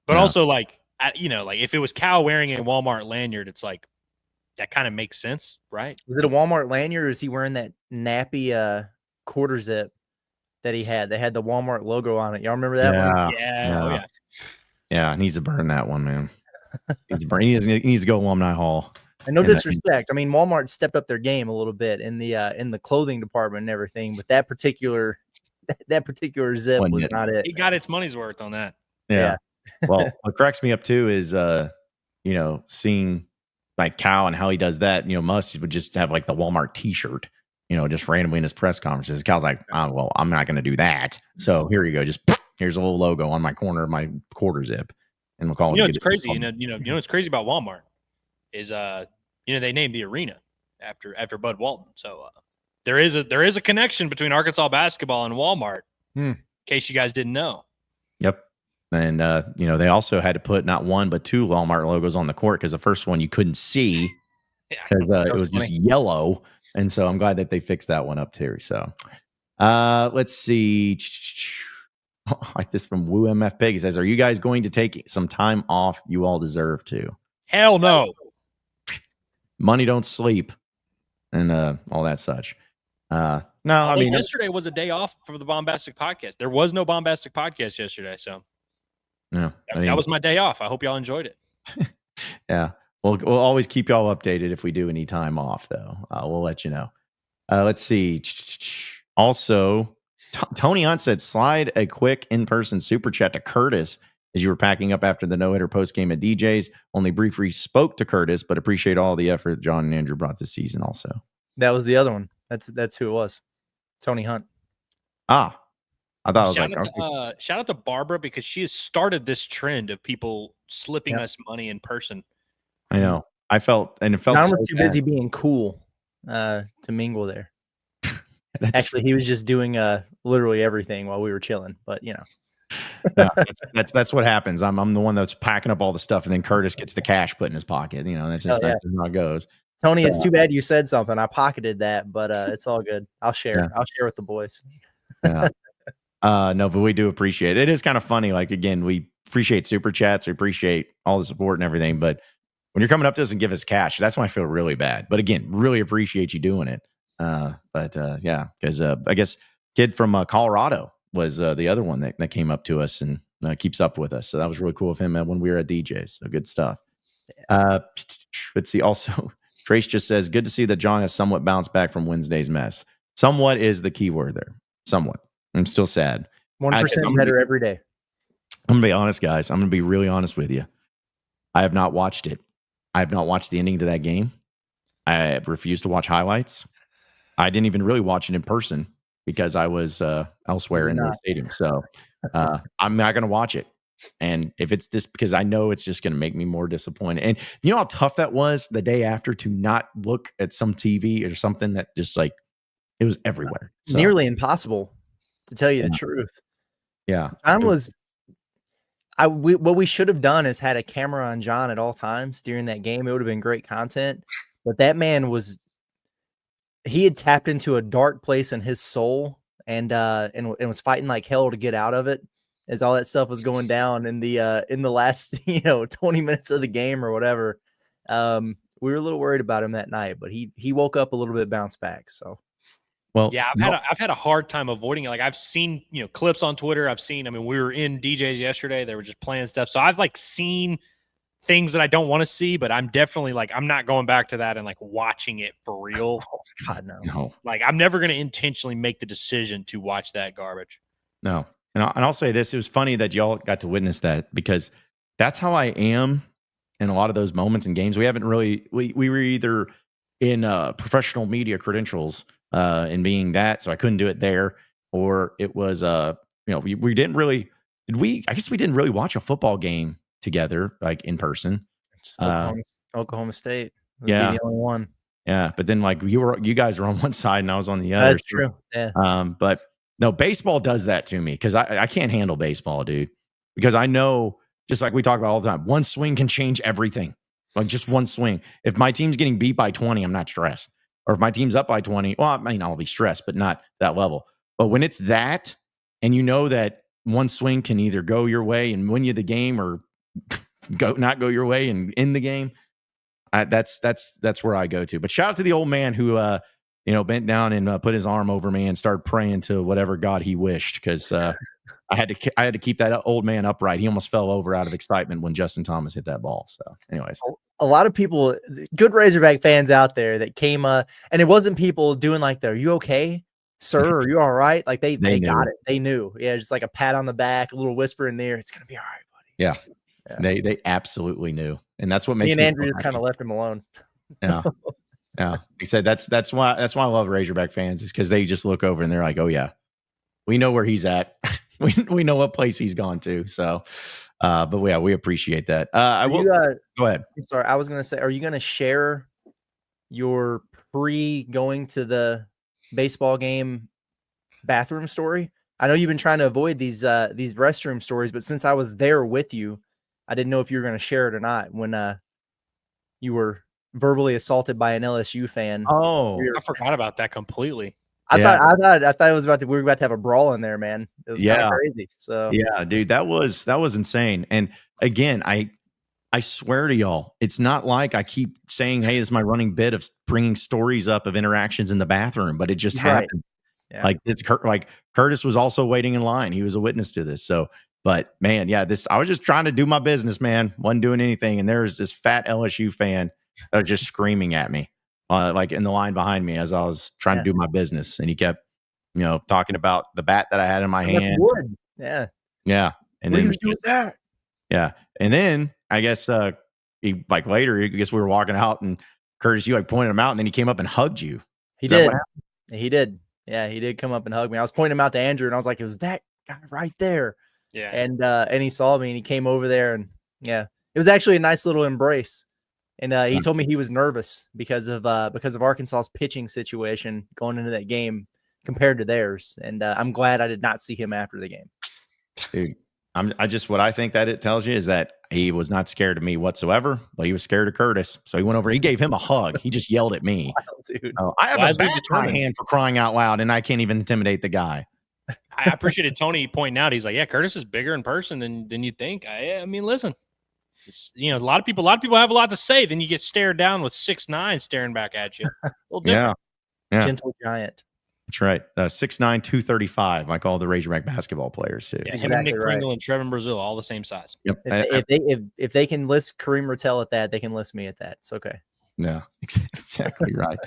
But Yeah. also, like, like if it was Cal wearing a Walmart lanyard, it's like that kind of makes sense, right? Was it a Walmart lanyard, or is he wearing that nappy quarter zip that he had? They had the Walmart logo on it. Y'all remember that one? Yeah. Oh, yeah. Yeah, needs to burn that one, man. He needs to go Alumni Hall. And no disrespect. I mean, Walmart stepped up their game a little bit in the clothing department and everything, but that particular zip was not it. He got its money's worth on that. Yeah. Well, what cracks me up too is seeing like Cal and how he does that. Musk would just have like the Walmart T-shirt, just randomly in his press conferences. Cal's like, oh, well, I'm not going to do that. So here you go. Just here's a little logo on my corner of my quarter zip, and we'll call it. It's crazy. What's crazy about Walmart is they named the arena after Bud Walton. So there is a connection between Arkansas basketball and Walmart. In case you guys didn't know. Yep. And they also had to put not one but two Walmart logos on the court because the first one you couldn't see because it was just yellow. And so I'm glad that they fixed that one up too. So let's see. Like this from Woo MF Pig. He says, "Are you guys going to take some time off? You all deserve to." Hell no. Money don't sleep, and all that such. No, I mean yesterday was a day off for the Bombastic podcast. There was no Bombastic podcast yesterday, so yeah, that was my day off. I hope y'all enjoyed it. Yeah, we'll always keep y'all updated if we do any time off, though. We'll let you know. Let's see. Also, Tony Hunt said, "Slide a quick in-person super chat to Curtis as you were packing up after the no-hitter post-game at DJ's. Only briefly spoke to Curtis, but appreciate all the effort John and Andrew brought this season also." That was the other one. That's who it was. Tony Hunt. I thought I was shout out to Barbara because she has started this trend of people slipping us money in person. I know. It felt John was too busy being cool to mingle there. Actually, he was just doing literally everything while we were chilling, but no, that's what happens. I'm the one that's packing up all the stuff, and then Curtis gets the cash put in his pocket. That's just that's how it goes. Tony, it's too bad you said something. I pocketed that, but it's all good. I'll share. Yeah. I'll share with the boys. Yeah. No, but we do appreciate it. It is kind of funny. Like, again, we appreciate super chats. We appreciate all the support and everything. But when you're coming up to us and give us cash, that's when I feel really bad. But again, really appreciate you doing it. Yeah, because I guess kid from Colorado was the other one that came up to us and keeps up with us. So that was really cool of him when we were at DJ's. So good stuff. Let's see. Also, Trace just says, "Good to see that John has somewhat bounced back from Wednesday's mess." Somewhat is the key word there. Somewhat. I'm still sad. 1% better every day. I'm going to be honest, guys. I'm going to be really honest with you. I have not watched it. I have not watched the ending to that game. I refuse to watch highlights. I didn't even really watch it in person because I was elsewhere in the stadium. So I'm not going to watch it. And if it's this, because I know it's just going to make me more disappointed. And you know how tough that was the day after to not look at some TV or something that just like, it was everywhere. So, nearly impossible, to tell you the truth. Yeah. John was, what we should have done is had a camera on John at all times during that game. It would have been great content. But that man he had tapped into a dark place in his soul and was fighting like hell to get out of it as all that stuff was going down in the last 20 minutes of the game or whatever. We were a little worried about him that night, but he woke up a little bit, bounced back. So well, yeah, I've had a hard time avoiding it. Like I've seen clips on Twitter. We were in DJ's yesterday. They were just playing stuff. So I've seen things that I don't want to see, but I'm definitely I'm not going back to that and watching it for real. Oh, God, no. I'm never going to intentionally make the decision to watch that garbage. No. And I'll say this. It was funny that y'all got to witness that because that's how I am in a lot of those moments and games. We haven't really, we were either in professional media credentials and being that, so I couldn't do it there, or it was, we didn't really, I guess we didn't really watch a football game together, like in person. Just Oklahoma State. Would Yeah. be the only one. Yeah. But then like you guys were on one side and I was on the other. That's true. Yeah. But no, baseball does that to me because I can't handle baseball, dude. Because I know, just like we talk about all the time, one swing can change everything. Like just one swing. If my team's getting beat by 20, I'm not stressed. Or if my team's up by 20, well, I mean, I'll be stressed, but not that level. But when it's that, and you know that one swing can either go your way and win you the game or not go your way and end the game, that's where I go to. But shout out to the old man who bent down and put his arm over me and started praying to whatever God he wished, because I had to keep that old man upright. He almost fell over out of excitement when Justin Thomas hit that ball. So, anyways, a lot of people, good Razorback fans out there that came and it wasn't people doing like, "Are you okay, sir? Are you all right?" Like they got it. They knew. Yeah, just like a pat on the back, a little whisper in there. It's gonna be all right, buddy. Yeah. They absolutely knew, and that's what makes me and Andrew just kind of left him alone. Yeah. Yeah. He said that's why I love Razorback fans, is because they just look over and they're like, "Oh yeah, we know where he's at. we know what place he's gone to." So, but yeah, we appreciate that. I will go ahead. I'm sorry, I was gonna say, are you gonna share your going to the baseball game bathroom story? I know you've been trying to avoid these restroom stories, but since I was there with you, I didn't know if you were going to share it or not when you were verbally assaulted by an LSU fan. Oh, I forgot about that completely. I thought it was we were about to have a brawl in there, man. It was kind of crazy. So yeah, dude, that was insane. And again, I swear to y'all, it's not like I keep saying, "Hey, this is my running bit of bringing stories up of interactions in the bathroom," but it just happened. Yeah. Like Curtis was also waiting in line. He was a witness to this. So, but man, yeah, I was just trying to do my business, man. Wasn't doing anything. And there was this fat LSU fan just screaming at me, like in the line behind me as I was trying to do my business. And he kept, talking about the bat that I had in my hand. Yeah. Yeah. And what then are you doing that? Yeah. And then I guess he later, I guess we were walking out and Curtis, you pointed him out, and then he came up and hugged you. He did. He did. Yeah, he did come up and hug me. I was pointing him out to Andrew, and I was like, "It was that guy right there." Yeah. And he saw me, and he came over there, and yeah, it was actually a nice little embrace. And he told me he was nervous because of Arkansas's pitching situation going into that game compared to theirs. And I'm glad I did not see him after the game. Dude, what I think that it tells you is that he was not scared of me whatsoever, but he was scared of Curtis. So he went over, he gave him a hug. He just yelled at me. Wow, dude. I have a bat in my hand, for crying out loud, and I can't even intimidate the guy. I appreciated Tony pointing out. He's like, "Yeah, Curtis is bigger in person than you think." I mean, listen, a lot of people have a lot to say. Then you get stared down with 6'9" staring back at you. A little different. Yeah. Gentle giant. That's right. 6'9", 235, like all the Razorback basketball players too. Yeah, him and Nick Kringle and Trevin Brazil, all the same size. Yep. If they can list Kareem Rattel at that, they can list me at that. It's okay. No, exactly right.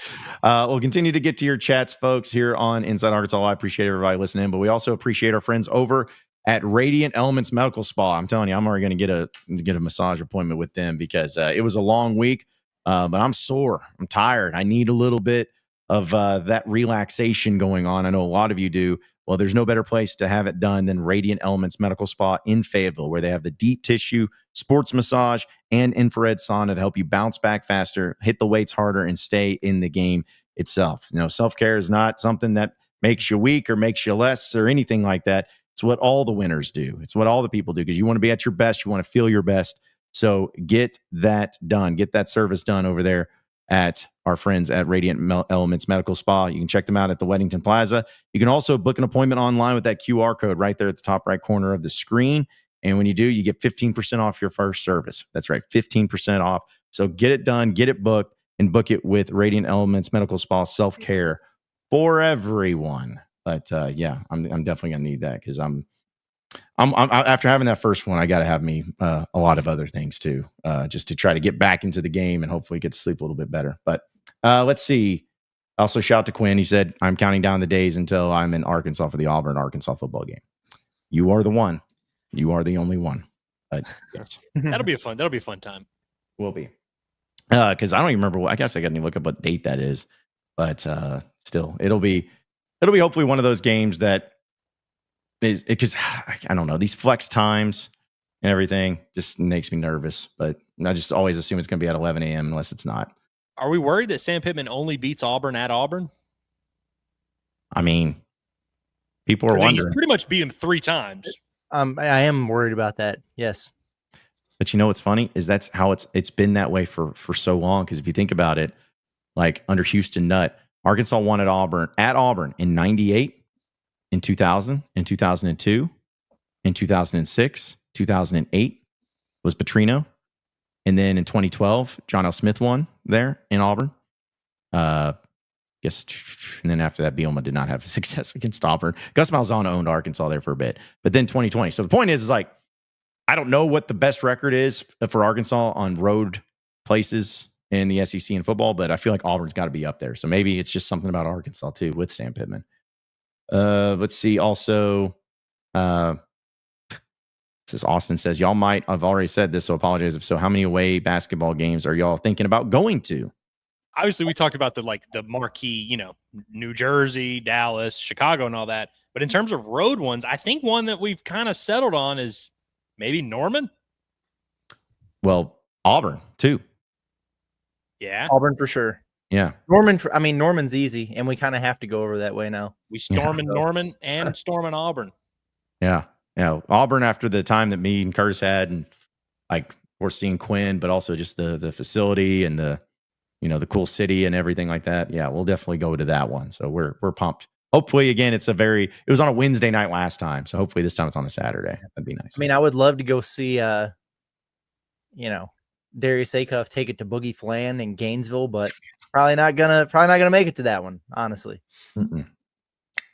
We'll continue to get to your chats, folks, here on Inside Arkansas. I appreciate everybody listening, but we also appreciate our friends over at Radiant Elements Medical Spa. I'm telling you, I'm already going to get a massage appointment with them because it was a long week, but I'm sore. I'm tired. I need a little bit of that relaxation going on. I know a lot of you do. Well, there's no better place to have it done than Radiant Elements Medical Spa in Fayetteville, where they have the deep tissue, sports massage, and infrared sauna to help you bounce back faster, hit the weights harder, and stay in the game itself. Self-care is not something that makes you weak or makes you less or anything like that. It's what all the winners do. It's what all the people do, because you want to be at your best. You want to feel your best. So get that done. Get that service done over there at our friends at Radiant Elements Medical Spa. You can check them out at the Weddington Plaza. You can also book an appointment online with that QR code right there at the top right corner of the screen. And when you do, you get 15% off your first service. That's right, 15% off. So get it done, get it booked, and book it with Radiant Elements Medical Spa self-care for everyone. But yeah, I'm definitely gonna need that because I'm after having that first one, I got to have me a lot of other things too, just to try to get back into the game and hopefully get to sleep a little bit better. But let's see. Also, shout out to Quinn. He said, "I'm counting down the days until I'm in Arkansas for the Auburn-Arkansas football game." You are the one. You are the only one. But yes, that'll be a fun time. Will be. Because I don't even remember. I guess I got to look up what date that is. But still, it'll be hopefully one of those games that is, because I don't know, these flex times and everything just makes me nervous. But I just always assume it's going to be at 11 a.m. unless it's not. Are we worried that Sam Pittman only beats Auburn at Auburn? I mean, people are wondering. He's pretty much beat him 3 times. I am worried about that. Yes. But you know what's funny is that's how it's been that way for so long. Because if you think about it, like under Houston Nutt, Arkansas won at Auburn in 98, in 2000, in 2002, in 2006, 2008 was Petrino. And then in 2012, John L. Smith won there in Auburn. Yes, and then after that, Bielema did not have success against Auburn. Gus Malzahn owned Arkansas there for a bit. But then 2020. So the point is like, I don't know what the best record is for Arkansas on road places in the SEC in football, but I feel like Auburn's got to be up there. So maybe it's just something about Arkansas too with Sam Pittman. Let's see. Also, says Austin says, y'all might, I've already said this, so apologize if so. How many away basketball games are y'all thinking about going to? Obviously, we talked about the marquee, New Jersey, Dallas, Chicago, and all that. But in terms of road ones, I think one that we've kind of settled on is maybe Norman. Well, Auburn too. Yeah, Auburn for sure. Yeah, Norman's easy, and we kind of have to go over that way now. We storming Norman and storming Auburn. Yeah. Auburn after the time that me and Curtis had, and like we're seeing Quinn, but also just the facility and the cool city and everything like that. Yeah, we'll definitely go to that one. So we're pumped. Hopefully, again, it was on a Wednesday night last time. So hopefully this time it's on a Saturday. That'd be nice. I mean, I would love to go see, Darius Acuff take it to Boogie Flan in Gainesville, but probably not gonna make it to that one, honestly. Mm-mm.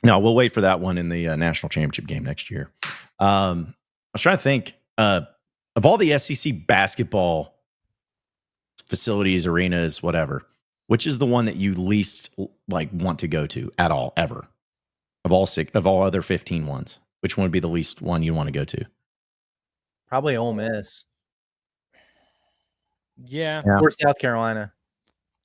No, we'll wait for that one in the national championship game next year. I was trying to think of all the SEC basketball facilities, arenas, whatever, which is the one that you least want to go to at all, ever? Of all other 15 ones, which one would be the least one you want to go to? Probably Ole Miss. Yeah. Or South Carolina.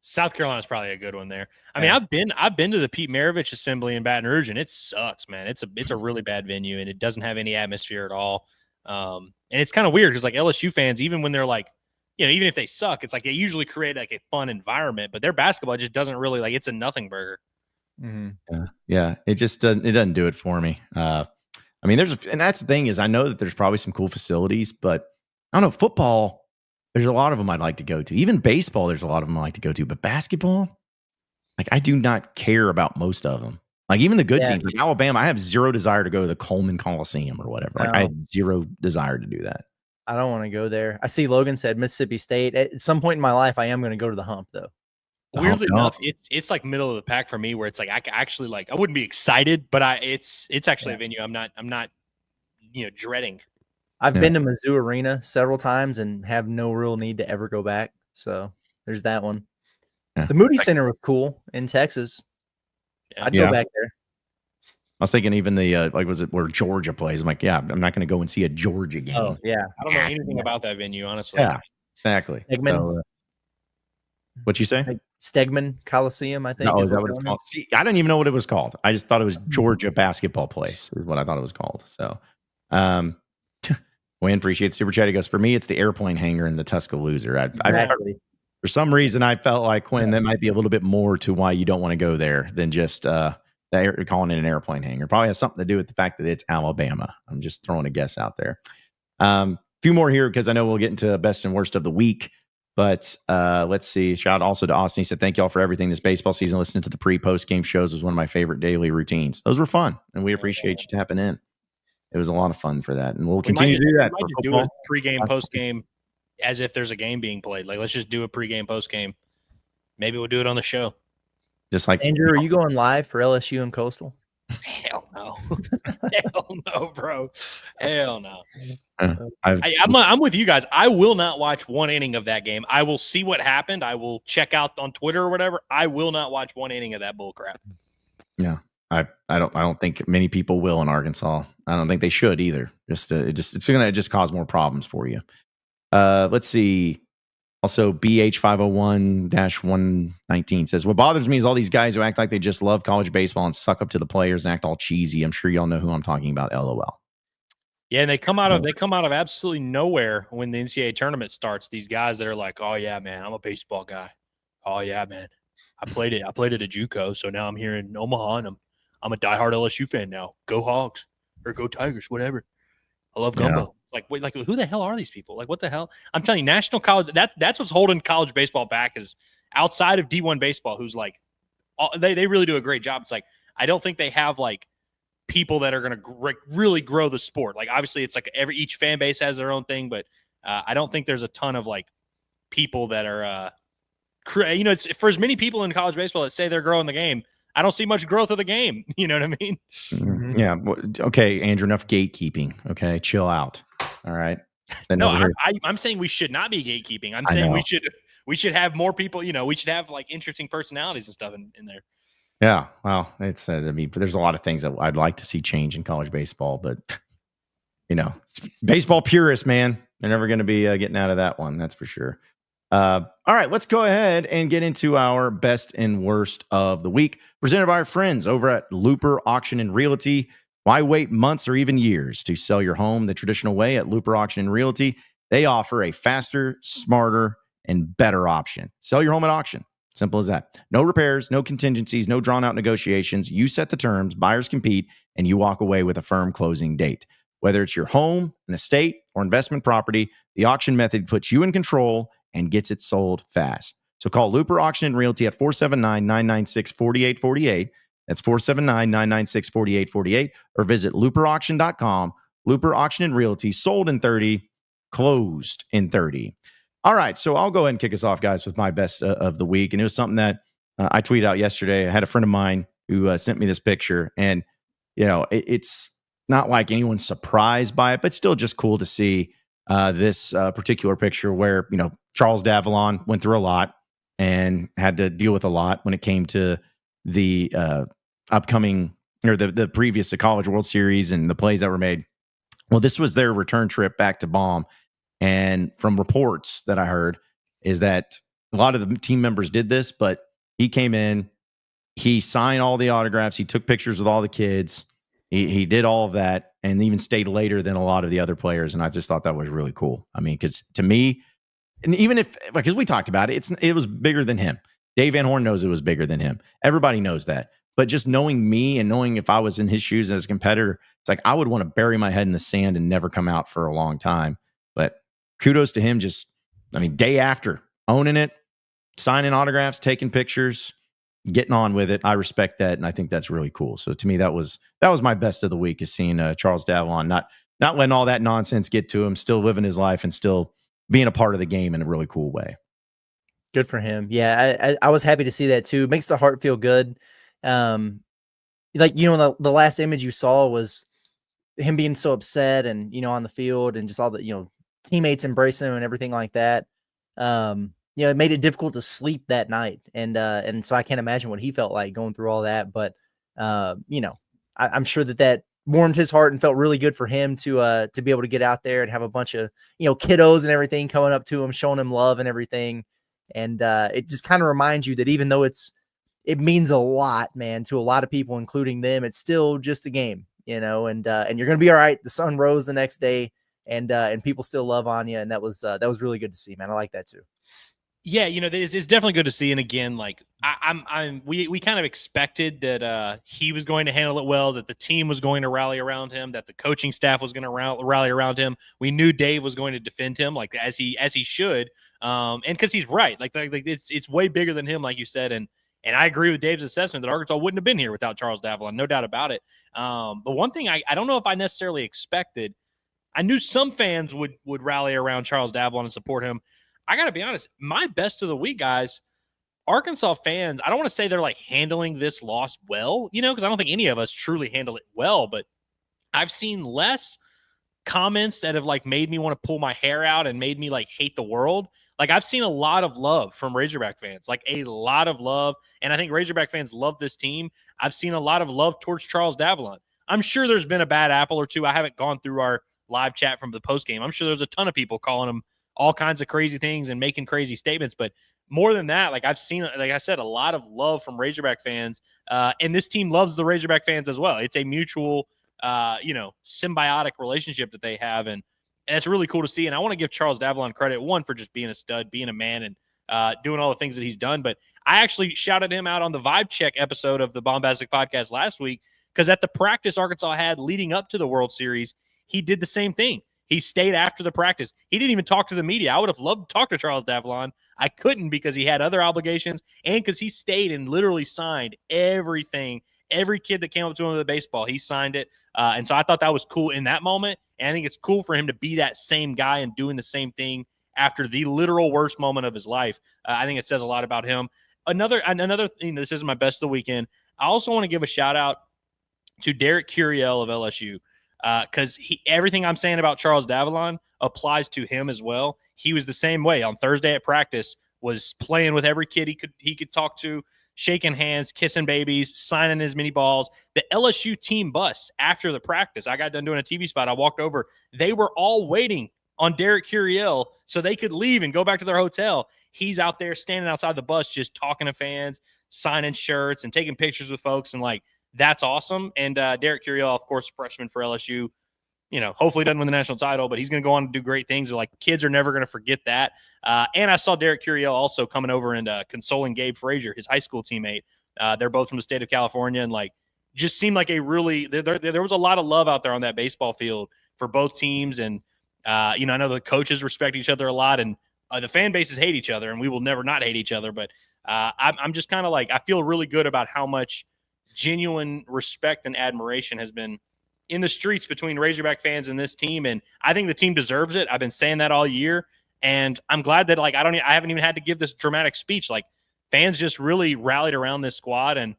South Carolina's probably a good one there. I mean, I've been to the Pete Maravich Assembly in Baton Rouge, and it sucks, man. It's a really bad venue, and it doesn't have any atmosphere at all. And it's kind of weird because LSU fans, even when they're even if they suck, it's like they usually create a fun environment, but their basketball just doesn't really it's a nothing burger. Mm-hmm. Yeah. It just doesn't do it for me. I mean, and that's the thing is I know that there's probably some cool facilities, but I don't know, football, there's a lot of them I'd like to go to. Even baseball, there's a lot of them I like to go to, but basketball, I do not care about most of them. Even the good teams, like Alabama, I have zero desire to go to the Coleman Coliseum or whatever. I have zero desire to do that. I don't want to go there. I see Logan said Mississippi State. At some point in my life, I am going to go to the Hump, though. Weirdly enough, it's middle of the pack for me, where it's I actually I wouldn't be excited, but it's actually a venue I'm not dreading. I've been to Mizzou Arena several times and have no real need to ever go back. So there's that one. Yeah. The Moody Center was cool in Texas. I'd go back there. I was thinking even the was it where Georgia plays? I'm like, yeah, I'm not going to go and see a Georgia game. Oh yeah, I don't know anything about that venue, honestly. Yeah, exactly. Stegman. What'd you say? Stegman Coliseum, I think. Is that what it's called? See, I didn't even know what it was called. I just thought it was Georgia Basketball Place is what I thought it was called. So, Wayne, appreciate the super chat. He goes, for me, it's the airplane hangar in the Tuscaloosa. Exactly. For some reason, I felt like, Quinn, that might be a little bit more to why you don't want to go there than just calling it an airplane hangar. Probably has something to do with the fact that it's Alabama. I'm just throwing a guess out there. Few more here because I know we'll get into best and worst of the week. But let's see. Shout out also to Austin. He said, thank y'all for everything this baseball season. Listening to the pre-post game shows was one of my favorite daily routines. Those were fun, and we appreciate you tapping in. It was a lot of fun for that, and we'll continue to do that. We might just do a pre-game, post-game as if there's a game being played. Let's just do a pre-game, post-game. Maybe we'll do it on the show. Just like Andrew, are you going live for LSU and Coastal? Hell no. Hell no, bro. Hell no. I'm with you guys. I will not watch one inning of that game. I will see what happened. I will check out on Twitter or whatever. I will not watch one inning of that bull crap. Yeah. I don't think many people will in Arkansas. I don't think they should either. It's going to just cause more problems for you. Let's see. Also, BH501-119 says, what bothers me is all these guys who act like they just love college baseball and suck up to the players and act all cheesy. I'm sure y'all know who I'm talking about, LOL. Yeah, and they come out of absolutely nowhere when the NCAA tournament starts. These guys that are like, oh yeah, man, I'm a baseball guy. Oh yeah, man. I played at a JUCO, so now I'm here in Omaha and I'm a diehard LSU fan now. Go Hogs or go Tigers, whatever. I love gumbo. Yeah. Like, wait, like who the hell are these people? Like, what the hell? I'm telling you, national college. That's what's holding college baseball back is outside of D1 baseball, who's like, they really do a great job. It's like I don't think they have like people that are going to really grow the sport. Like, obviously, it's like each fan base has their own thing, but I don't think there's a ton of like people that are, it's for as many people in college baseball that say they're growing the game. I don't see much growth of the game. You know what I mean? Mm-hmm. Yeah. Okay, Andrew, enough gatekeeping. Okay, chill out. All right. No, I'm saying we should not be gatekeeping. I'm saying we should have more people. We should have like interesting personalities and stuff in there. Yeah. Well, it's there's a lot of things that I'd like to see change in college baseball, but baseball purists, man, they're never going to be getting out of that one. That's for sure. All right, let's go ahead and get into our best and worst of the week, presented by our friends over at Looper Auction and Realty. Why wait months or even years to sell your home the traditional way? At Looper Auction and Realty, they offer a faster, smarter, and better option. Sell your home at auction. Simple as that. No repairs, no contingencies, no drawn-out negotiations. You set the terms, buyers compete, and you walk away with a firm closing date. Whether it's your home, an estate, or investment property, the auction method puts you in control and gets it sold fast. So call Looper Auction and Realty at 479-996-4848. That's 479-996-4848. Or visit looperauction.com. Looper Auction and Realty, sold in 30, closed in 30. All right, so I'll go ahead and kick us off, guys, with my best of the week. And it was something that I tweeted out yesterday. I had a friend of mine who sent me this picture. And, it's not like anyone's surprised by it, but still just cool to see this particular picture where, Charles Davalon went through a lot and had to deal with a lot when it came to the upcoming or the previous College World Series and the plays that were made. Well, this was their return trip back to Baum. And from reports that I heard is that a lot of the team members did this, but he came in, he signed all the autographs, he took pictures with all the kids, he did all of that, and even stayed later than a lot of the other players. And I just thought that was really cool. I mean, because to me, and even if, because we talked about it, it was bigger than him. Dave Van Horn knows it was bigger than him. Everybody knows that. But just knowing me and knowing if I was in his shoes as a competitor, it's like I would want to bury my head in the sand and never come out for a long time. But kudos to him. Day after, owning it, signing autographs, taking pictures, getting on with it. I respect that, and I think that's really cool. So to me, that was my best of the week, is seeing Charles Davalon not letting all that nonsense get to him, still living his life and still being a part of the game in a really cool way. Good for him. Yeah, I was happy to see that too. It makes the heart feel good. The last image you saw was him being so upset and, on the field, and just all the, teammates embracing him and everything like that. It made it difficult to sleep that night. And so I can't imagine what he felt like going through all that. But, I'm sure that warmed his heart and felt really good for him to be able to get out there and have a bunch of, kiddos and everything coming up to him, showing him love and everything. And it just kind of reminds you that even though it means a lot, man, to a lot of people, including them, it's still just a game, and you're going to be all right. The sun rose the next day, and people still love on you. And that was really good to see, man. I like that too. Yeah, it's definitely good to see. And again, like we kind of expected that he was going to handle it well, that the team was going to rally around him, that the coaching staff was going to rally around him. We knew Dave was going to defend him, like as he should, and because he's right, like it's way bigger than him, like you said, and I agree with Dave's assessment that Arkansas wouldn't have been here without Charles Davalon, no doubt about it. But one thing I don't know if I necessarily expected, I knew some fans would rally around Charles Davalon and support him. I got to be honest, my best of the week, guys, Arkansas fans, I don't want to say they're like handling this loss well, because I don't think any of us truly handle it well, but I've seen less comments that have like made me want to pull my hair out and made me like hate the world. Like I've seen a lot of love from Razorback fans, like a lot of love. And I think Razorback fans love this team. I've seen a lot of love towards Charles Davalon. I'm sure there's been a bad apple or two. I haven't gone through our live chat from the post game. I'm sure there's a ton of people calling him all kinds of crazy things and making crazy statements. But more than that, like I've seen, like I said, a lot of love from Razorback fans, and this team loves the Razorback fans as well. It's a mutual, symbiotic relationship that they have, and it's really cool to see. And I want to give Charles Davalon credit, one, for just being a stud, being a man, and doing all the things that he's done. But I actually shouted him out on the Vibe Check episode of the Bombastic Podcast last week, because at the practice Arkansas had leading up to the World Series, he did the same thing. He stayed after the practice. He didn't even talk to the media. I would have loved to talk to Charles Davalon. I couldn't because he had other obligations, and because he stayed and literally signed everything. Every kid that came up to him with a baseball, he signed it. And so I thought that was cool in that moment. And I think it's cool for him to be that same guy and doing the same thing after the literal worst moment of his life. I think it says a lot about him. Another thing, this isn't my best of the weekend. I also want to give a shout out to Derek Curiel of LSU. Because everything I'm saying about Charles Davalon applies to him as well. He was the same way on Thursday at practice, was playing with every kid he could talk to, shaking hands, kissing babies, signing his mini balls. The LSU team bus after the practice, I got done doing a TV spot. I walked over. They were all waiting on Derek Curiel so they could leave and go back to their hotel. He's out there standing outside the bus just talking to fans, signing shirts, and taking pictures with folks, and like, that's awesome. And Derek Curiel, of course, freshman for LSU, hopefully doesn't win the national title, but he's going to go on to do great things. Like, kids are never going to forget that. And I saw Derek Curiel also coming over and consoling Gabe Frazier, his high school teammate. They're both from the state of California, and like, just seemed like a really there was a lot of love out there on that baseball field for both teams. And I know the coaches respect each other a lot, and the fan bases hate each other, and we will never not hate each other. But I'm just kind of like, I feel really good about how much genuine respect and admiration has been in the streets between Razorback fans and this team, and I think the team deserves it. I've been saying that all year, and I'm glad that I haven't even had to give this dramatic speech. Like, fans just really rallied around this squad, and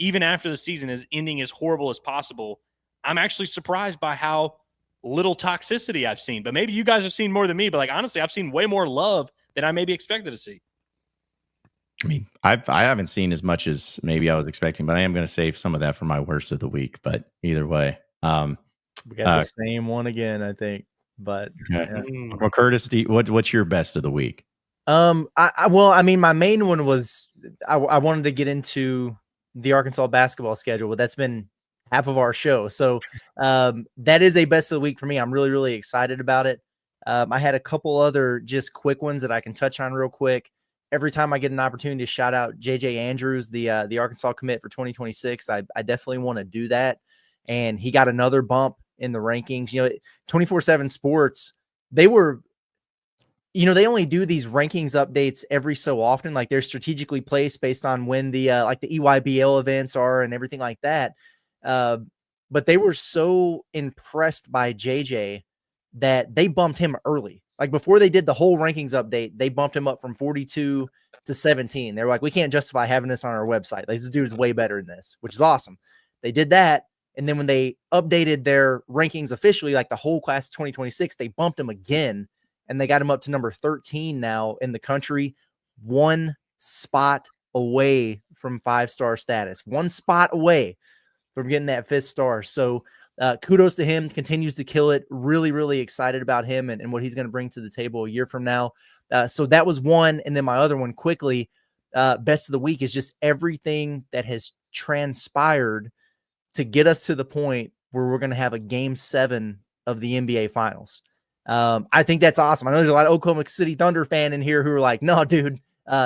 even after the season is ending as horrible as possible, I'm actually surprised by how little toxicity I've seen. But maybe you guys have seen more than me, but like, honestly, I've seen way more love than I maybe expected to see. I mean, I haven't seen as much as maybe I was expecting, but I am going to save some of that for my worst of the week. But either way, we got the same one again, I think. But okay. Well, Curtis, what's your best of the week? I mean, my main one was I wanted to get into the Arkansas basketball schedule, but that's been half of our show. So that is a best of the week for me. I'm really, really excited about it. I had a couple other just quick ones that I can touch on real quick. Every time I get an opportunity to shout out JJ Andrews, the Arkansas commit for 2026, I definitely want to do that. And he got another bump in the rankings. 24/7 Sports, they were, they only do these rankings updates every so often. Like, they're strategically placed based on when the EYBL events are and everything like that. But they were so impressed by JJ that they bumped him early. Like, before they did the whole rankings update, they bumped him up from 42 to 17. They were like, we can't justify having this on our website. Like, this dude is way better than this, which is awesome. They did that. And then when they updated their rankings officially, like the whole class of 2026, they bumped him again, and they got him up to number 13 now in the country, one spot away from 5-star status, one spot away from getting that 5th star. So kudos to him, continues to kill it. Really, really excited about him and what he's going to bring to the table a year from now. So that was one. And then my other one quickly, best of the week is just everything that has transpired to get us to the point where we're going to have a game 7 of the NBA finals. I think that's awesome. I know there's a lot of Oklahoma City Thunder fan in here who are like, no, dude,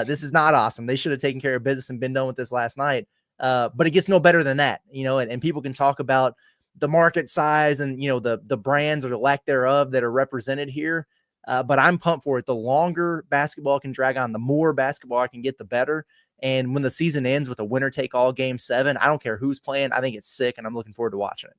this is not awesome. They should have taken care of business and been done with this last night. But it gets no better than that, and people can talk about the market size and, the brands or the lack thereof that are represented here. But I'm pumped for it. The longer basketball can drag on, the more basketball I can get, the better. And when the season ends with a winner take all game 7, I don't care who's playing. I think it's sick, and I'm looking forward to watching it.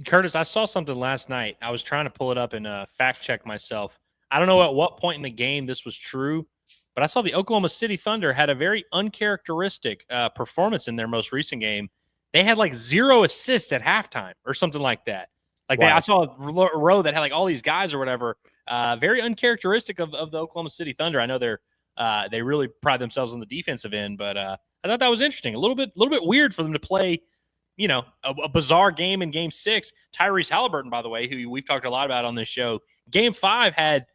Curtis, I saw something last night. I was trying to pull it up and fact check myself. I don't know at what point in the game this was true, but I saw the Oklahoma City Thunder had a very uncharacteristic performance in their most recent game. They had like 0 assists at halftime or something like that. Like, I saw a row that had like all these guys or whatever. Very uncharacteristic of the Oklahoma City Thunder. I know they really pride themselves on the defensive end, but I thought that was interesting. A little bit weird for them to play, a bizarre game in game 6. Tyrese Halliburton, by the way, who we've talked a lot about on this show, game 5 had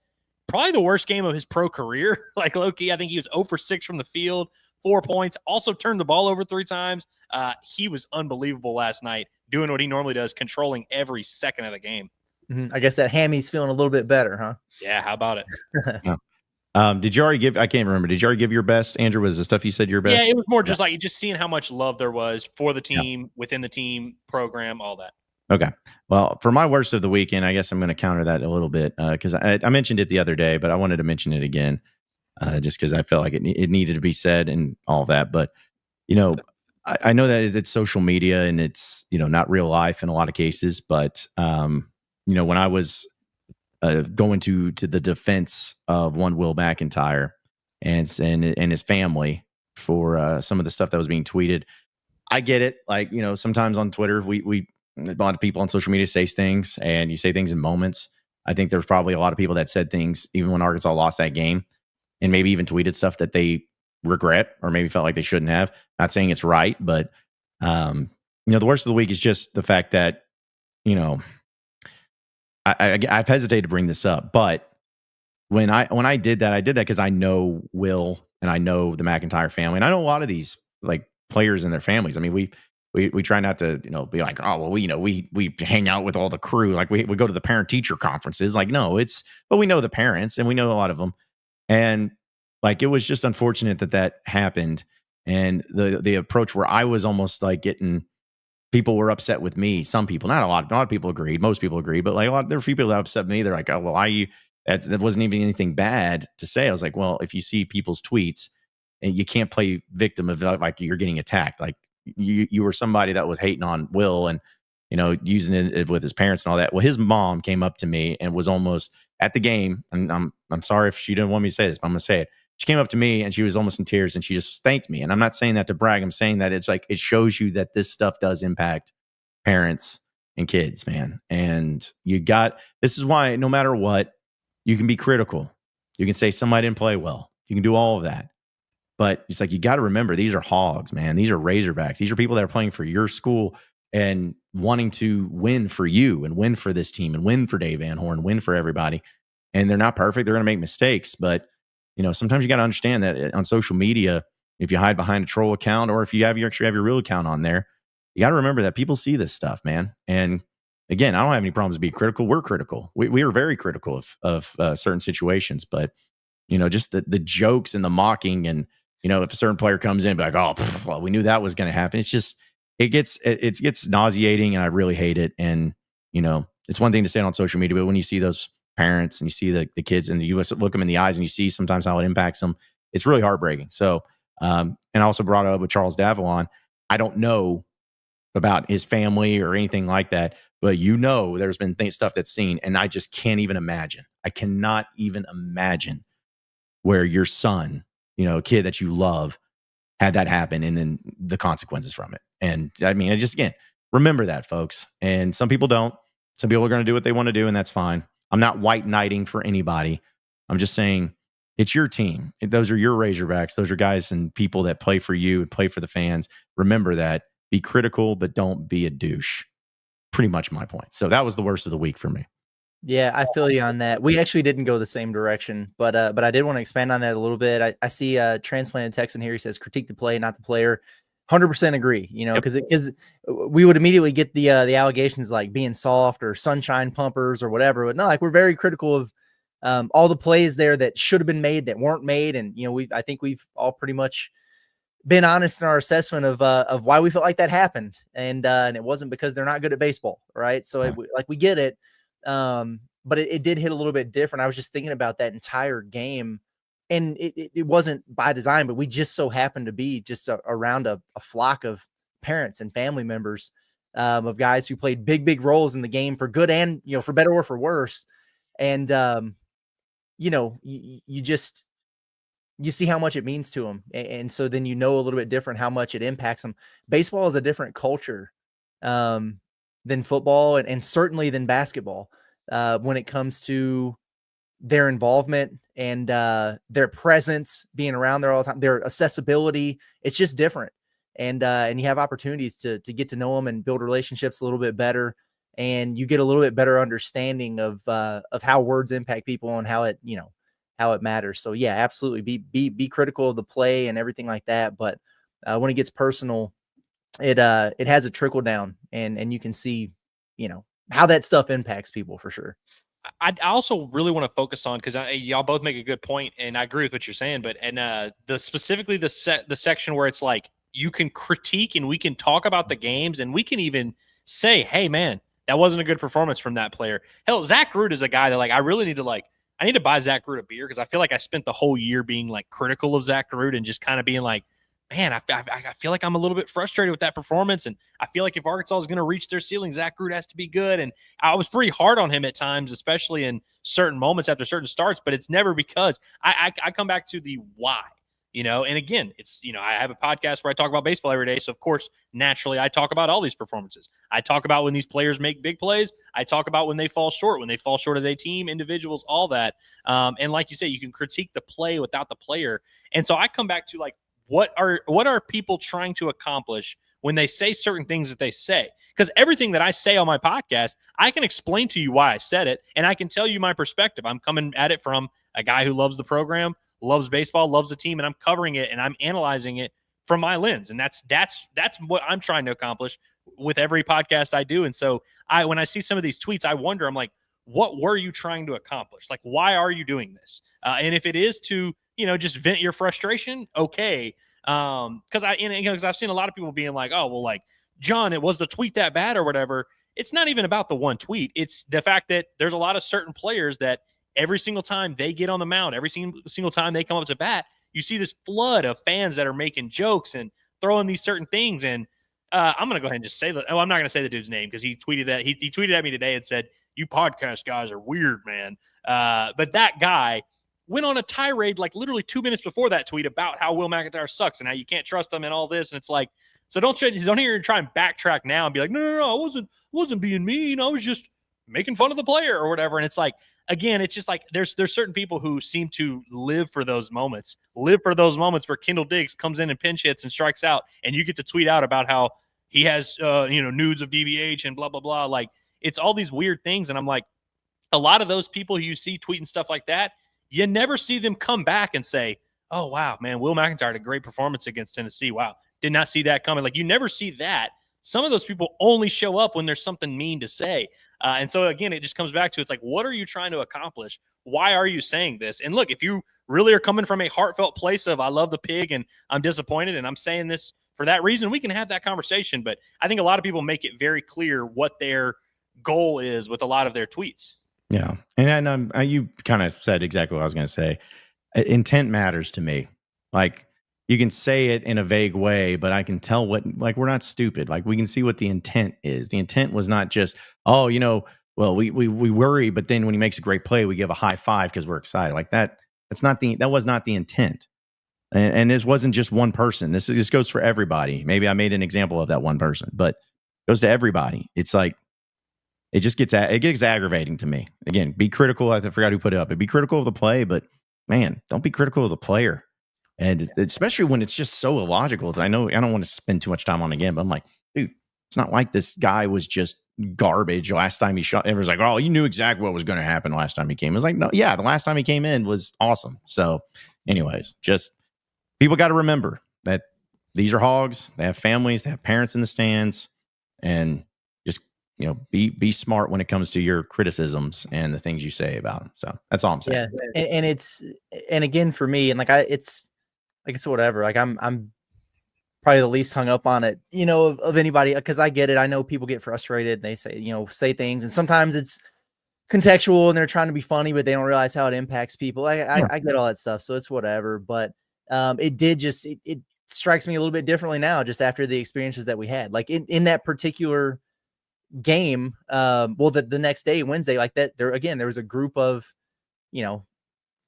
probably the worst game of his pro career. Like low-key, I think he was 0 for 6 from the field, 4 points, also turned the ball over 3 times. He was unbelievable last night, doing what he normally does, controlling every second of the game. I guess that hammy's feeling a little bit better, huh? Yeah, how about it? Yeah. Did you already give? I can't remember. Did you already give your best, Andrew? Was the stuff you said your best? Yeah, it was more just like just seeing how much love there was for the team, within the team program, all that. Okay. Well, for my worst of the weekend, I guess I'm going to counter that a little bit because I mentioned it the other day, but I wanted to mention it again just because I felt like it needed to be said and all that. But, I know that it's social media and it's, not real life in a lot of cases. But, when I was going to the defense of one Will McIntyre and his family for some of the stuff that was being tweeted, I get it. Like, sometimes on Twitter, we a lot of people on social media say things and you say things in moments. I think there's probably a lot of people that said things even when Arkansas lost that game and maybe even tweeted stuff that they regret or maybe felt like they shouldn't have. Not saying it's right, but the worst of the week is just the fact that, I've hesitated to bring this up, but when I did that because I know Will and I know the McIntyre family and I know a lot of these like players and their families. I mean, we try not to, be like, oh, well, we hang out with all the crew. Like we go to the parent teacher conferences. Like, no, but we know the parents and we know a lot of them. And like, it was just unfortunate that happened. And the approach where I was almost like people were upset with me. Some people, not a lot of people agreed. Most people agreed, but like there were a few people that upset me. They're like, oh, well, that wasn't even anything bad to say. I was like, well, if you see people's tweets and you can't play victim of like you're getting attacked, like you were somebody that was hating on Will and, using it with his parents and all that. Well, his mom came up to me and was almost at the game. And I'm sorry if she didn't want me to say this, but I'm going to say it. She came up to me and she was almost in tears and she just thanked me. And I'm not saying that to brag. I'm saying that it's like, it shows you that this stuff does impact parents and kids, man. And this is why no matter what, you can be critical. You can say somebody didn't play well. You can do all of that. But it's like, you got to remember, these are Hogs, man. These are Razorbacks. These are people that are playing for your school and wanting to win for you and win for this team and win for Dave Van Horn, win for everybody. And they're not perfect. They're going to make mistakes. But, sometimes you got to understand that on social media, if you hide behind a troll account or if you actually have your real account on there, you got to remember that people see this stuff, man. And again, I don't have any problems being critical. We're critical. We are very critical of certain situations. But, just the jokes and the mocking and, if a certain player comes in, be like, oh, well, we knew that was going to happen. It's just, it gets nauseating and I really hate it. And, it's one thing to say it on social media, but when you see those parents and you see the kids and you look them in the eyes and you see sometimes how it impacts them, it's really heartbreaking. So, and I also brought it up with Charles Davalon. I don't know about his family or anything like that, but there's been stuff that's seen and I just can't even imagine. I cannot even imagine where your son, a kid that you love, had that happen and then the consequences from it. And I mean, again, remember that, folks. And some people don't. Some people are going to do what they want to do, and that's fine. I'm not white knighting for anybody. I'm just saying it's your team. Those are your Razorbacks. Those are guys and people that play for you and play for the fans. Remember that. Be critical, but don't be a douche. Pretty much my point. So that was the worst of the week for me. Yeah, I feel you on that. We actually didn't go the same direction, but I did want to expand on that a little bit. I see transplanted text in here. He says critique the play, not the player. 100% agree. Because we would immediately get the allegations like being soft or sunshine pumpers or whatever. But no, like we're very critical of all the plays there that should have been made that weren't made, and I think we've all pretty much been honest in our assessment of why we felt like that happened, and it wasn't because they're not good at baseball, right? So we get it. But it did hit a little bit different. I was just thinking about that entire game, and it wasn't by design, but we just so happened to be just around a flock of parents and family members of guys who played big roles in the game for good and, for better or for worse. And, you see how much it means to them. And so then, a little bit different how much it impacts them. Baseball is a different culture than football and certainly than basketball when it comes to their involvement and their presence, being around there all the time, their accessibility. It's just different. And you have opportunities to get to know them and build relationships a little bit better. And you get a little bit better understanding of how words impact people and how it, it matters. So yeah, absolutely be critical of the play and everything like that. But when it gets personal, it has a trickle down, and you can see, how that stuff impacts people for sure. I also really want to focus on, because y'all both make a good point, and I agree with what you're saying. But specifically the section where it's like you can critique and we can talk about the games and we can even say, hey man, that wasn't a good performance from that player. Hell, Zach Root is a guy that I really need to buy Zach Root a beer, because I feel like I spent the whole year being critical of Zach Root and just kind of being like, man, I feel like I'm a little bit frustrated with that performance. And I feel like if Arkansas is going to reach their ceiling, Zach Root has to be good. And I was pretty hard on him at times, especially in certain moments after certain starts, but it's never because I come back to the why, and again, it's, I have a podcast where I talk about baseball every day. So of course, naturally I talk about all these performances. I talk about when these players make big plays. I talk about when they fall short as a team, individuals, all that. And like you say, you can critique the play without the player. And so I come back to what are people trying to accomplish when they say certain things that they say? Because everything that I say on my podcast, I can explain to you why I said it, and I can tell you my perspective. I'm coming at it from a guy who loves the program, loves baseball, loves the team, and I'm covering it and I'm analyzing it from my lens. And that's what I'm trying to accomplish with every podcast I do. And so when I see some of these tweets, I wonder, I'm like, what were you trying to accomplish? Why are you doing this? And if it is to just vent your frustration, okay. Because I've seen a lot of people being like, oh, well, John, it was the tweet that bad or whatever. It's not even about the one tweet. It's the fact that there's a lot of certain players that every single time they get on the mound, every single time they come up to bat, you see this flood of fans that are making jokes and throwing these certain things. And I'm going to go ahead and just say I'm not going to say the dude's name, because he tweeted that he tweeted at me today and said, you podcast guys are weird, man. But that guy went on a tirade literally 2 minutes before that tweet about how Will McIntyre sucks and how you can't trust him and all this. And it's like, so don't hear and try and backtrack now and be like, no, I wasn't being mean. I was just making fun of the player or whatever. And it's like, again, it's just there's certain people who seem to live for those moments where Kendall Diggs comes in and pinch hits and strikes out, and you get to tweet out about how he has, nudes of DVH and blah, blah, blah. It's all these weird things. And I'm like, a lot of those people who you see tweeting stuff like that, you never see them come back and say, oh, wow, man, Will McIntyre had a great performance against Tennessee. Wow, did not see that coming. You never see that. Some of those people only show up when there's something mean to say. And so, again, it just comes back to, it's what are you trying to accomplish? Why are you saying this? And look, if you really are coming from a heartfelt place of I love the pig and I'm disappointed and I'm saying this for that reason, we can have that conversation. But I think a lot of people make it very clear what their goal is with a lot of their tweets. Yeah. And you kind of said exactly what I was going to say. Intent matters to me. You can say it in a vague way, but I can tell we're not stupid. We can see what the intent is. The intent was not just, oh, we worry, but then when he makes a great play, we give a high five because we're excited. That was not the intent. And this wasn't just one person. This goes for everybody. Maybe I made an example of that one person, but it goes to everybody. It's it just gets aggravating to me. Again, be critical. I forgot who put it up. Be critical of the play, but man, don't be critical of the player. And especially when it's just so illogical. I know I don't want to spend too much time on it again, but I'm like, dude, it's not like this guy was just garbage last time he shot. Everyone's like, oh, you knew exactly what was going to happen last time he came. It was like, no, yeah, the last time he came in was awesome. So anyways, just people got to remember that these are Hogs. They have families, they have parents in the stands, and just, be smart when it comes to your criticisms and the things you say about them. So that's all I'm saying. Yeah. And again, for me, and it's whatever. I'm probably the least hung up on it, of anybody, because I get it. I know people get frustrated and they say things, and sometimes it's contextual and they're trying to be funny, but they don't realize how it impacts people. I get all that stuff. So it's whatever. But it strikes me a little bit differently now, just after the experiences that we had, in that particular game. The next day, Wednesday, there was a group of,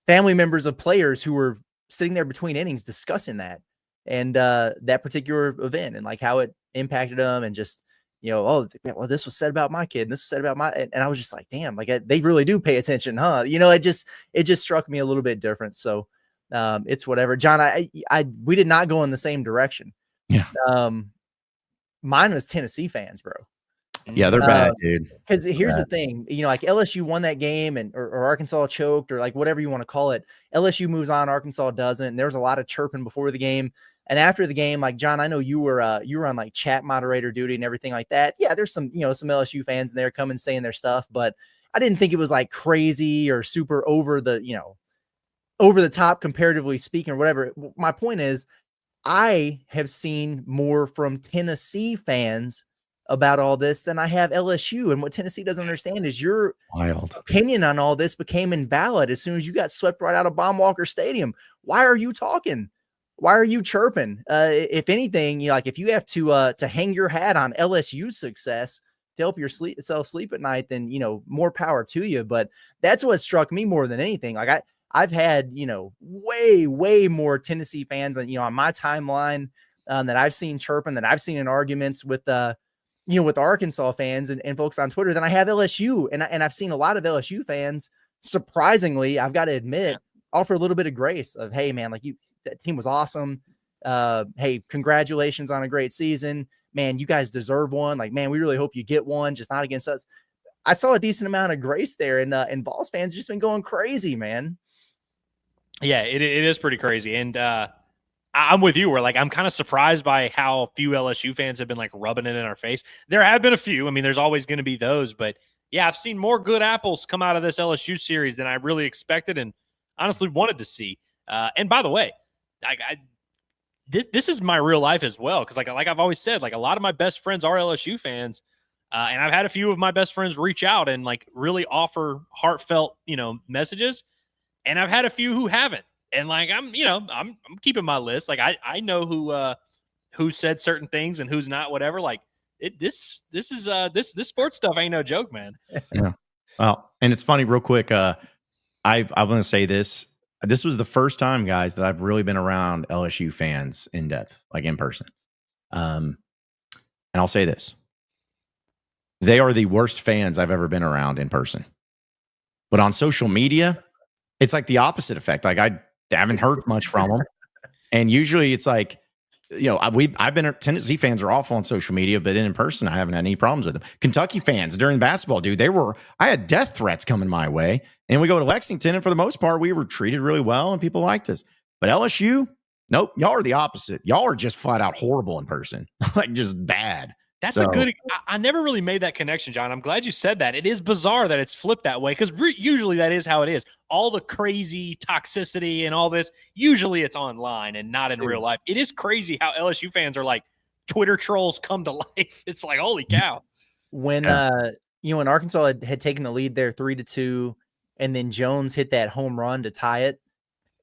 family members of players who were sitting there between innings discussing that and that particular event and how it impacted them, and just, this was said about my kid and this was said about my, and I was just like, damn, they really do pay attention, huh? It just struck me a little bit different. So it's whatever. John, we did not go in the same direction. Yeah. Mine was Tennessee fans, bro. Yeah, they're bad, dude. Because here's the thing, like LSU won that game or Arkansas choked or like whatever you want to call it. LSU moves on, Arkansas doesn't. And there was a lot of chirping before the game. And after the game, like John, I know you were on like chat moderator duty and everything like that. Yeah, there's some, some LSU fans in there coming saying their stuff, but I didn't think it was like crazy or super over the top comparatively speaking or whatever. My point is, I have seen more from Tennessee fans about all this than I have LSU. And what Tennessee doesn't understand is your opinion on all this became invalid as soon as you got swept right out of Baum-Walker Stadium. Why are you talking? Why are you chirping? If anything, like if you have to hang your hat on LSU's success to help yourself sleep at night, then, more power to you. But that's what struck me more than anything. Like I've had, way, way more Tennessee fans on, on my timeline that I've seen chirping, that I've seen in arguments with, with Arkansas fans and folks on Twitter than I have LSU. And I've seen a lot of LSU fans, surprisingly, I've got to admit, offer a little bit of grace of, hey man, like that team was awesome. Hey, congratulations on a great season, man. You guys deserve one. Like, man, we really hope you get one, just not against us. I saw a decent amount of grace there, and Vols fans just been going crazy, man. Yeah, it is pretty crazy. And I'm with you where like I'm kind of surprised by how few LSU fans have been like rubbing it in our face. There have been a few. I mean, there's always going to be those, but yeah, I've seen more good apples come out of this LSU series than I really expected and honestly wanted to see. And by the way, this is my real life as well, because like I've always said, like a lot of my best friends are LSU fans, and I've had a few of my best friends reach out and like really offer heartfelt, messages. And I've had a few who haven't. And like, I'm keeping my list. Like I know who said certain things and who's not, whatever. Like this sports stuff ain't no joke, man. Yeah. Well, and it's funny real quick. I'm going to say this. This was the first time, guys, that I've really been around LSU fans in depth, like in person. And I'll say this. They are the worst fans I've ever been around in person. But on social media, it's like the opposite effect. Like I haven't heard much from them. And usually it's like, I've been Tennessee fans are awful on social media, but in person, I haven't had any problems with them. Kentucky fans during basketball, dude, I had death threats coming my way. And we go to Lexington, and for the most part, we were treated really well and people liked us. But LSU, nope, y'all are the opposite. Y'all are just flat out horrible in person, like just bad. That's a good. I never really made that connection, John. I'm glad you said that. It is bizarre that it's flipped that way, because usually that is how it is. All the crazy toxicity and all this, usually it's online and not in real life. It is crazy how LSU fans are like Twitter trolls come to life. It's like, holy cow. When when Arkansas had taken the lead there 3-2, and then Jones hit that home run to tie it.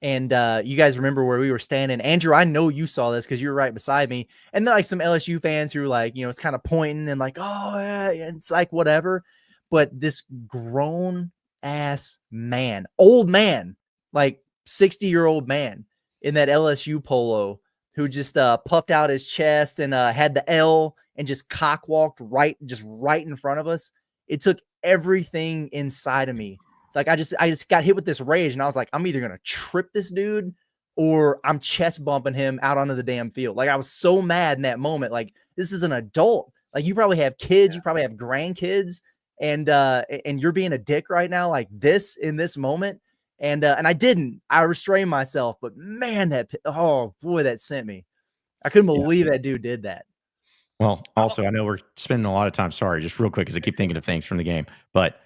And you guys remember where we were standing. Andrew, I know you saw this because you were right beside me. And then like some LSU fans who were like, it's kind of pointing and like, oh, yeah, it's like whatever. But this grown ass man, old man, like 60-year-old man in that LSU polo who just puffed out his chest and had the L and just cock walked right in front of us. It took everything inside of me. Like I just got hit with this rage, and I was like, I'm either gonna trip this dude or I'm chest bumping him out onto the damn field. Like I was so mad in that moment. Like this is an adult. Like you probably have kids, you probably have grandkids, and you're being a dick right now, like this in this moment. And I restrained myself, but man, that sent me. I couldn't believe that dude did that. Well, also I know we're spending a lot of time. Sorry, just real quick, because I keep thinking of things from the game, but.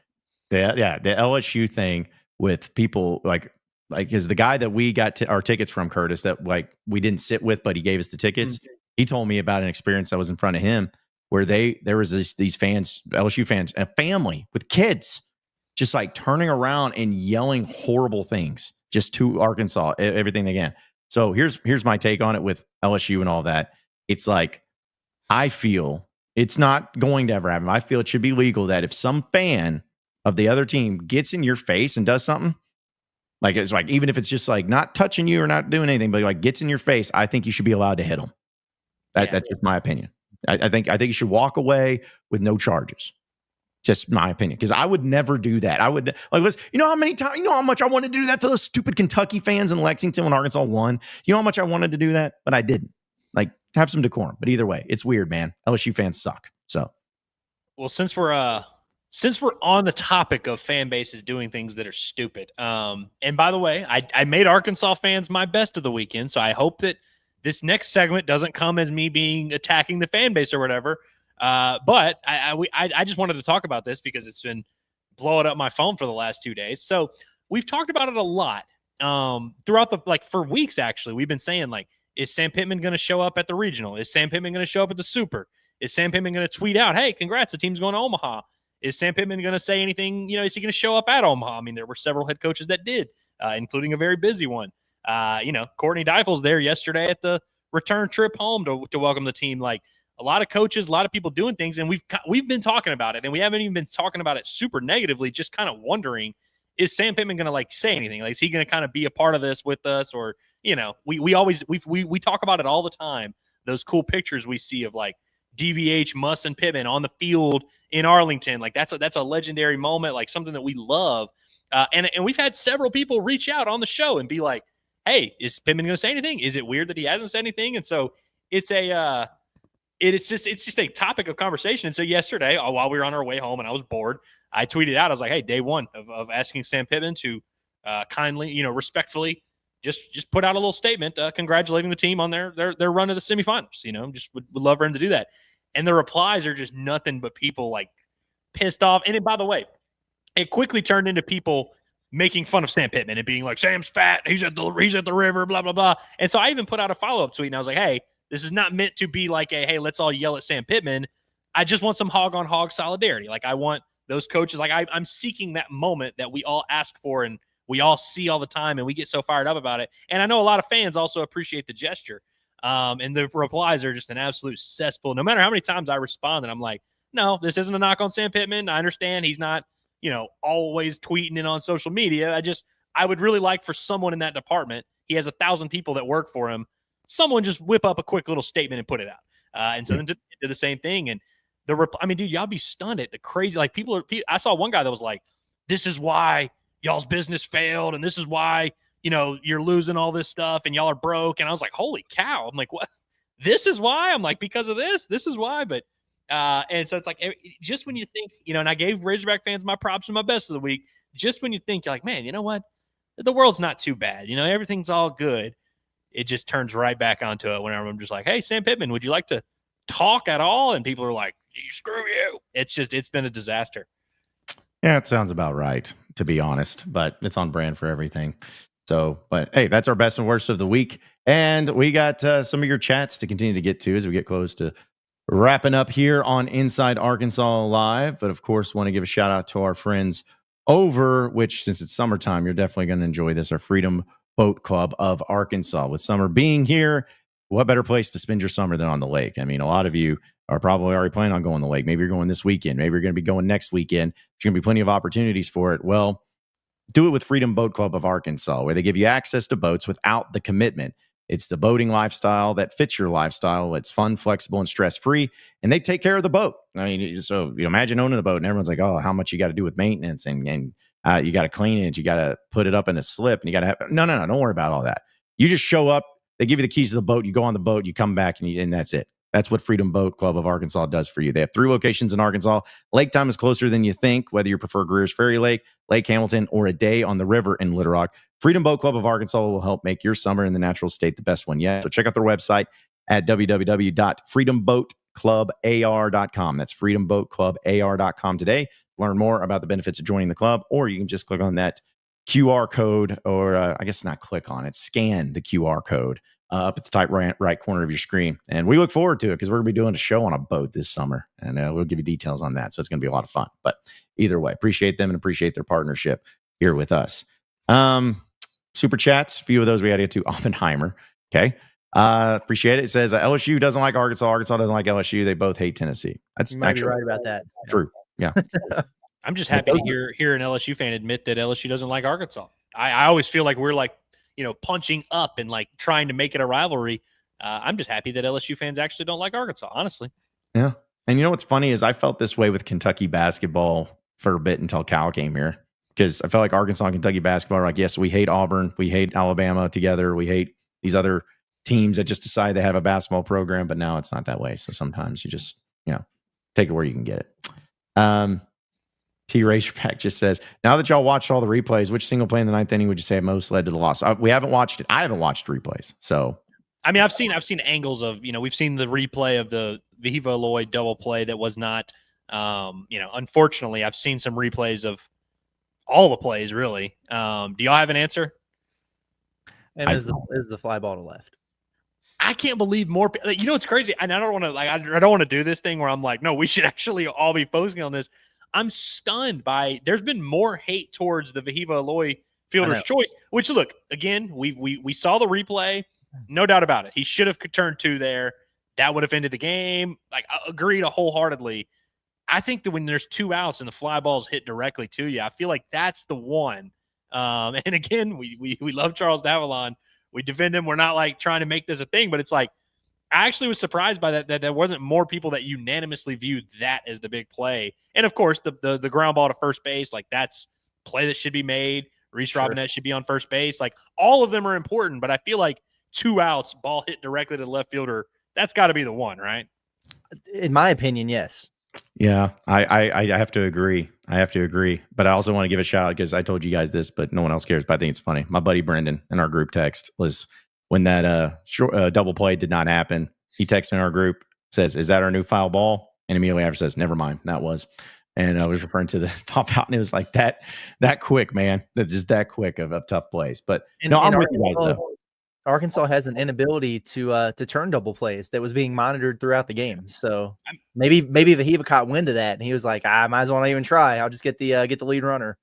The LSU thing with people like is the guy that we got our tickets from, Curtis, that like we didn't sit with, but he gave us the tickets. Mm-hmm. He told me about an experience that was in front of him where there was these fans, LSU fans, a family with kids, just like turning around and yelling horrible things just to Arkansas, everything they can. So here's my take on it with LSU and all that. It's like, I feel it's not going to ever happen. I feel it should be legal that if some fan of the other team gets in your face and does something, like it's like, even if it's just like not touching you or not doing anything, but like gets in your face, I think you should be allowed to hit them. That's just my opinion. I think you should walk away with no charges. Just my opinion, because I would never do that. I would how many times, how much I wanted to do that to those stupid Kentucky fans in Lexington when Arkansas won. You know how much I wanted to do that, but I didn't. Like, have some decorum. But either way, it's weird, man. LSU fans suck. So. Well, since we're on the topic of fan bases doing things that are stupid, and by the way, I made Arkansas fans my best of the weekend, so I hope that this next segment doesn't come as me being attacking the fan base or whatever. But I just wanted to talk about this because it's been blowing up my phone for the last 2 days. So we've talked about it a lot throughout for weeks. Actually, we've been saying is Sam Pittman going to show up at the regional? Is Sam Pittman going to show up at the Super? Is Sam Pittman going to tweet out, "Hey, congrats, the team's going to Omaha"? Is Sam Pittman going to say anything? Is he going to show up at Omaha? I mean, there were several head coaches that did, including a very busy one. Courtney Deifel's there yesterday at the return trip home to welcome the team. Like a lot of coaches, a lot of people doing things, and we've been talking about it, and we haven't even been talking about it super negatively. Just kind of wondering, is Sam Pittman going to say anything? Is he going to kind of be a part of this with us, or we talk about it all the time. Those cool pictures we see of DVH, Muss, and Pittman on the field in Arlington. That's a legendary moment, something that we love. And we've had several people reach out on the show and be like, "Hey, is Pittman going to say anything? Is it weird that he hasn't said anything?" And so it's just a topic of conversation. And so yesterday, while we were on our way home and I was bored, I tweeted out, I was like, "Hey, day one of asking Sam Pittman to kindly, respectfully just put out a little statement congratulating the team on their run to the semifinals. Just would love for him to do that." And the replies are just nothing but people pissed off. And by the way, it quickly turned into people making fun of Sam Pittman and being like, "Sam's fat. He's at the river, blah, blah, blah." And so I even put out a follow-up tweet and I was like, "Hey, this is not meant to be hey, let's all yell at Sam Pittman. I just want some hog on hog solidarity. I want those coaches. I'm seeking that moment that we all ask for and we all see all the time and we get so fired up about it. And I know a lot of fans also appreciate the gesture. And the replies are just an absolute cesspool. No matter how many times I respond and I'm like, "No, this isn't a knock on Sam Pittman. I understand he's not, always tweeting it on social media. I would really like for someone in that department, he has 1,000 people that work for him, someone just whip up a quick little statement and put it out." And so then did the same thing. And dude, y'all be stunned at the crazy, I saw one guy that was like, "This is why y'all's business failed. And this is why, you're losing all this stuff and y'all are broke." And I was like, "Holy cow." I'm like, "What? This is why?" I'm like, "Because of this is why." But, and so it's just when you think, and I gave Razorback fans my props and my best of the week, just when you think you're like, "Man, you know what? The world's not too bad. Everything's all good." It just turns right back onto it whenever I'm just like, "Hey, Sam Pittman, would you like to talk at all?" And people are like, "Screw you." It's been a disaster. Yeah, it sounds about right, to be honest, but it's on brand for everything. So, but hey, that's our best and worst of the week. And we got some of your chats to continue to get to as we get close to wrapping up here on Inside Arkansas Live. But of course, want to give a shout out to our friends over, which since it's summertime, you're definitely going to enjoy this, our Freedom Boat Club of Arkansas. With summer being here, what better place to spend your summer than on the lake? I mean, a lot of you are probably already planning on going to the lake. Maybe you're going this weekend. Maybe you're going to be going next weekend. There's going to be plenty of opportunities for it. Well, do it with Freedom Boat Club of Arkansas, where they give you access to boats without the commitment. It's the boating lifestyle that fits your lifestyle. It's fun, flexible, and stress-free, and they take care of the boat. I mean, so you imagine owning a boat, and everyone's like, "Oh, how much you got to do with maintenance, and you got to clean it, you got to put it up in a slip, and you got to have..." No, don't worry about all that. You just show up, they give you the keys to the boat, you go on the boat, you come back, and that's it. That's what Freedom Boat Club of Arkansas does for you. They have 3 locations in Arkansas. Lake time is closer than you think, whether you prefer Greer's Ferry Lake, Lake Hamilton, or a day on the river in Little Rock. Freedom Boat Club of Arkansas will help make your summer in the natural state the best one yet. So check out their website at www.freedomboatclubar.com. That's freedomboatclubar.com today. Learn more about the benefits of joining the club, or you can just click on that QR code, or I guess not click on it, scan the QR code up at the top right corner of your screen. And we look forward to it because we're going to be doing a show on a boat this summer, and we'll give you details on that. So it's going to be a lot of fun. But either way, appreciate them and appreciate their partnership here with us. Super chats, a few of those we had to get to. Oppenheimer. Okay. Appreciate it. It says LSU doesn't like Arkansas. Arkansas doesn't like LSU. They both hate Tennessee. That's actually right about that. True. Yeah. I'm just happy to hear an LSU fan admit that LSU doesn't like Arkansas. I always feel like we're punching up and trying to make it a rivalry. I'm just happy that LSU fans actually don't like Arkansas, honestly. Yeah. And you know what's funny is I felt this way with Kentucky basketball for a bit until Cal came here, because I felt like Arkansas and Kentucky basketball are like, yes, we hate Auburn, we hate Alabama together, we hate these other teams that just decide they have a basketball program, but now it's not that way. So sometimes you just, take it where you can get it. T Razorback just says, now that y'all watched all the replays, which single play in the ninth inning would you say most led to the loss? We haven't watched it. I haven't watched replays. So, I mean, I've seen angles of, we've seen the replay of the Vahiva Lloyd double play that was not, unfortunately, I've seen some replays of all the plays, really. Do y'all have an answer? And is the fly ball to left? I can't believe more. It's crazy. And I don't want to I don't want to do this thing where I'm like, no, we should actually all be focusing on this. I'm stunned by there's been more hate towards the Vahiva Lloyd fielder's choice, which look, again, we saw the replay. No doubt about it. He should have turned 2 there. That would have ended the game. Like, I agreed wholeheartedly. I think that when there's 2 outs and the fly balls hit directly to you, I feel like that's the one. And again, we love Charles Davalon. We defend him. We're not like trying to make this a thing, but it's like, I actually was surprised by that there wasn't more people that unanimously viewed that as the big play. And of course, the ground ball to first base, like that's play that should be made. Reese Robinette should be on first base. Like all of them are important, but I feel like 2 outs, ball hit directly to the left fielder, that's got to be the one, right? In my opinion, yes. Yeah, I have to agree. But I also want to give a shout out because I told you guys this, but no one else cares. But I think it's funny. My buddy Brendan in our group text was when that double play did not happen. He texted in our group, says, "Is that our new foul ball?" And immediately after says, "Never mind, that was." And I was referring to the pop out, and it was like that quick, man. That's just that quick of tough plays. But I'm with you guys though. Arkansas has an inability to turn double plays that was being monitored throughout the game. So maybe Vahiva caught wind of that, and he was like, "I might as well not even try. I'll just get the lead runner."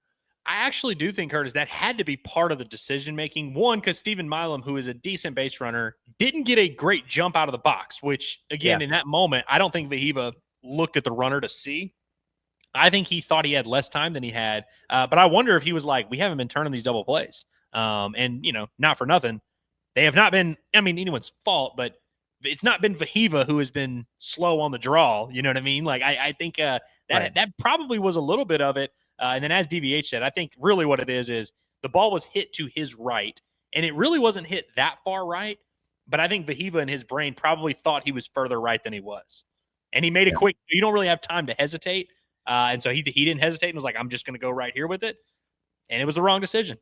I actually do think, Curtis, that had to be part of the decision-making. One, because Stephen Milam, who is a decent base runner, didn't get a great jump out of the box, which, again, in that moment, I don't think Vahiva looked at the runner to see. I think he thought he had less time than he had. But I wonder if he was like, we haven't been turning these double plays. And, not for nothing. They have not been, anyone's fault, but it's not been Vahiva who has been slow on the draw. You know what I mean? Like, I think that probably was a little bit of it. And then as DVH said, I think really what it is the ball was hit to his right, and it really wasn't hit that far right. But I think Vahiva in his brain probably thought he was further right than he was. And he made a quick, you don't really have time to hesitate. And so he didn't hesitate and was like, I'm just going to go right here with it. And it was the wrong decision.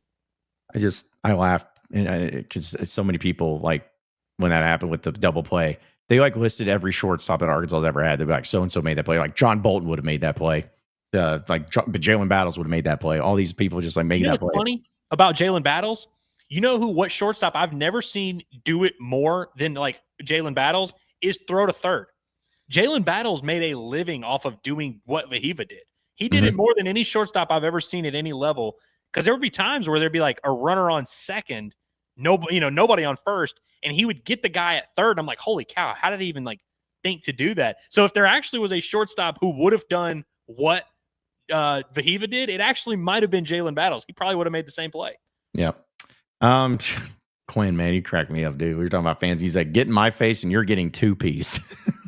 I laughed because so many people, like when that happened with the double play, they like listed every shortstop that Arkansas has ever had. They'd be like, so-and-so made that play. Like John Bolton would have made that play. But Jalen Battles would have made that play. All these people just like making that play. What's funny about Jalen Battles? What shortstop I've never seen do it more than like Jalen Battles is throw to third. Jalen Battles made a living off of doing what Vahiva did. He did it more than any shortstop I've ever seen at any level. Because there would be times where there'd be like a runner on second, nobody on first, and he would get the guy at third. I'm like, holy cow, how did he even like think to do that? So if there actually was a shortstop who would have done what Vahiva did, it actually might have been Jalen Battles. He probably would have made the same play. Yeah. Quinn, man, you cracked me up, dude. We were talking about fans. He's like, get in my face and you're getting 2-piece.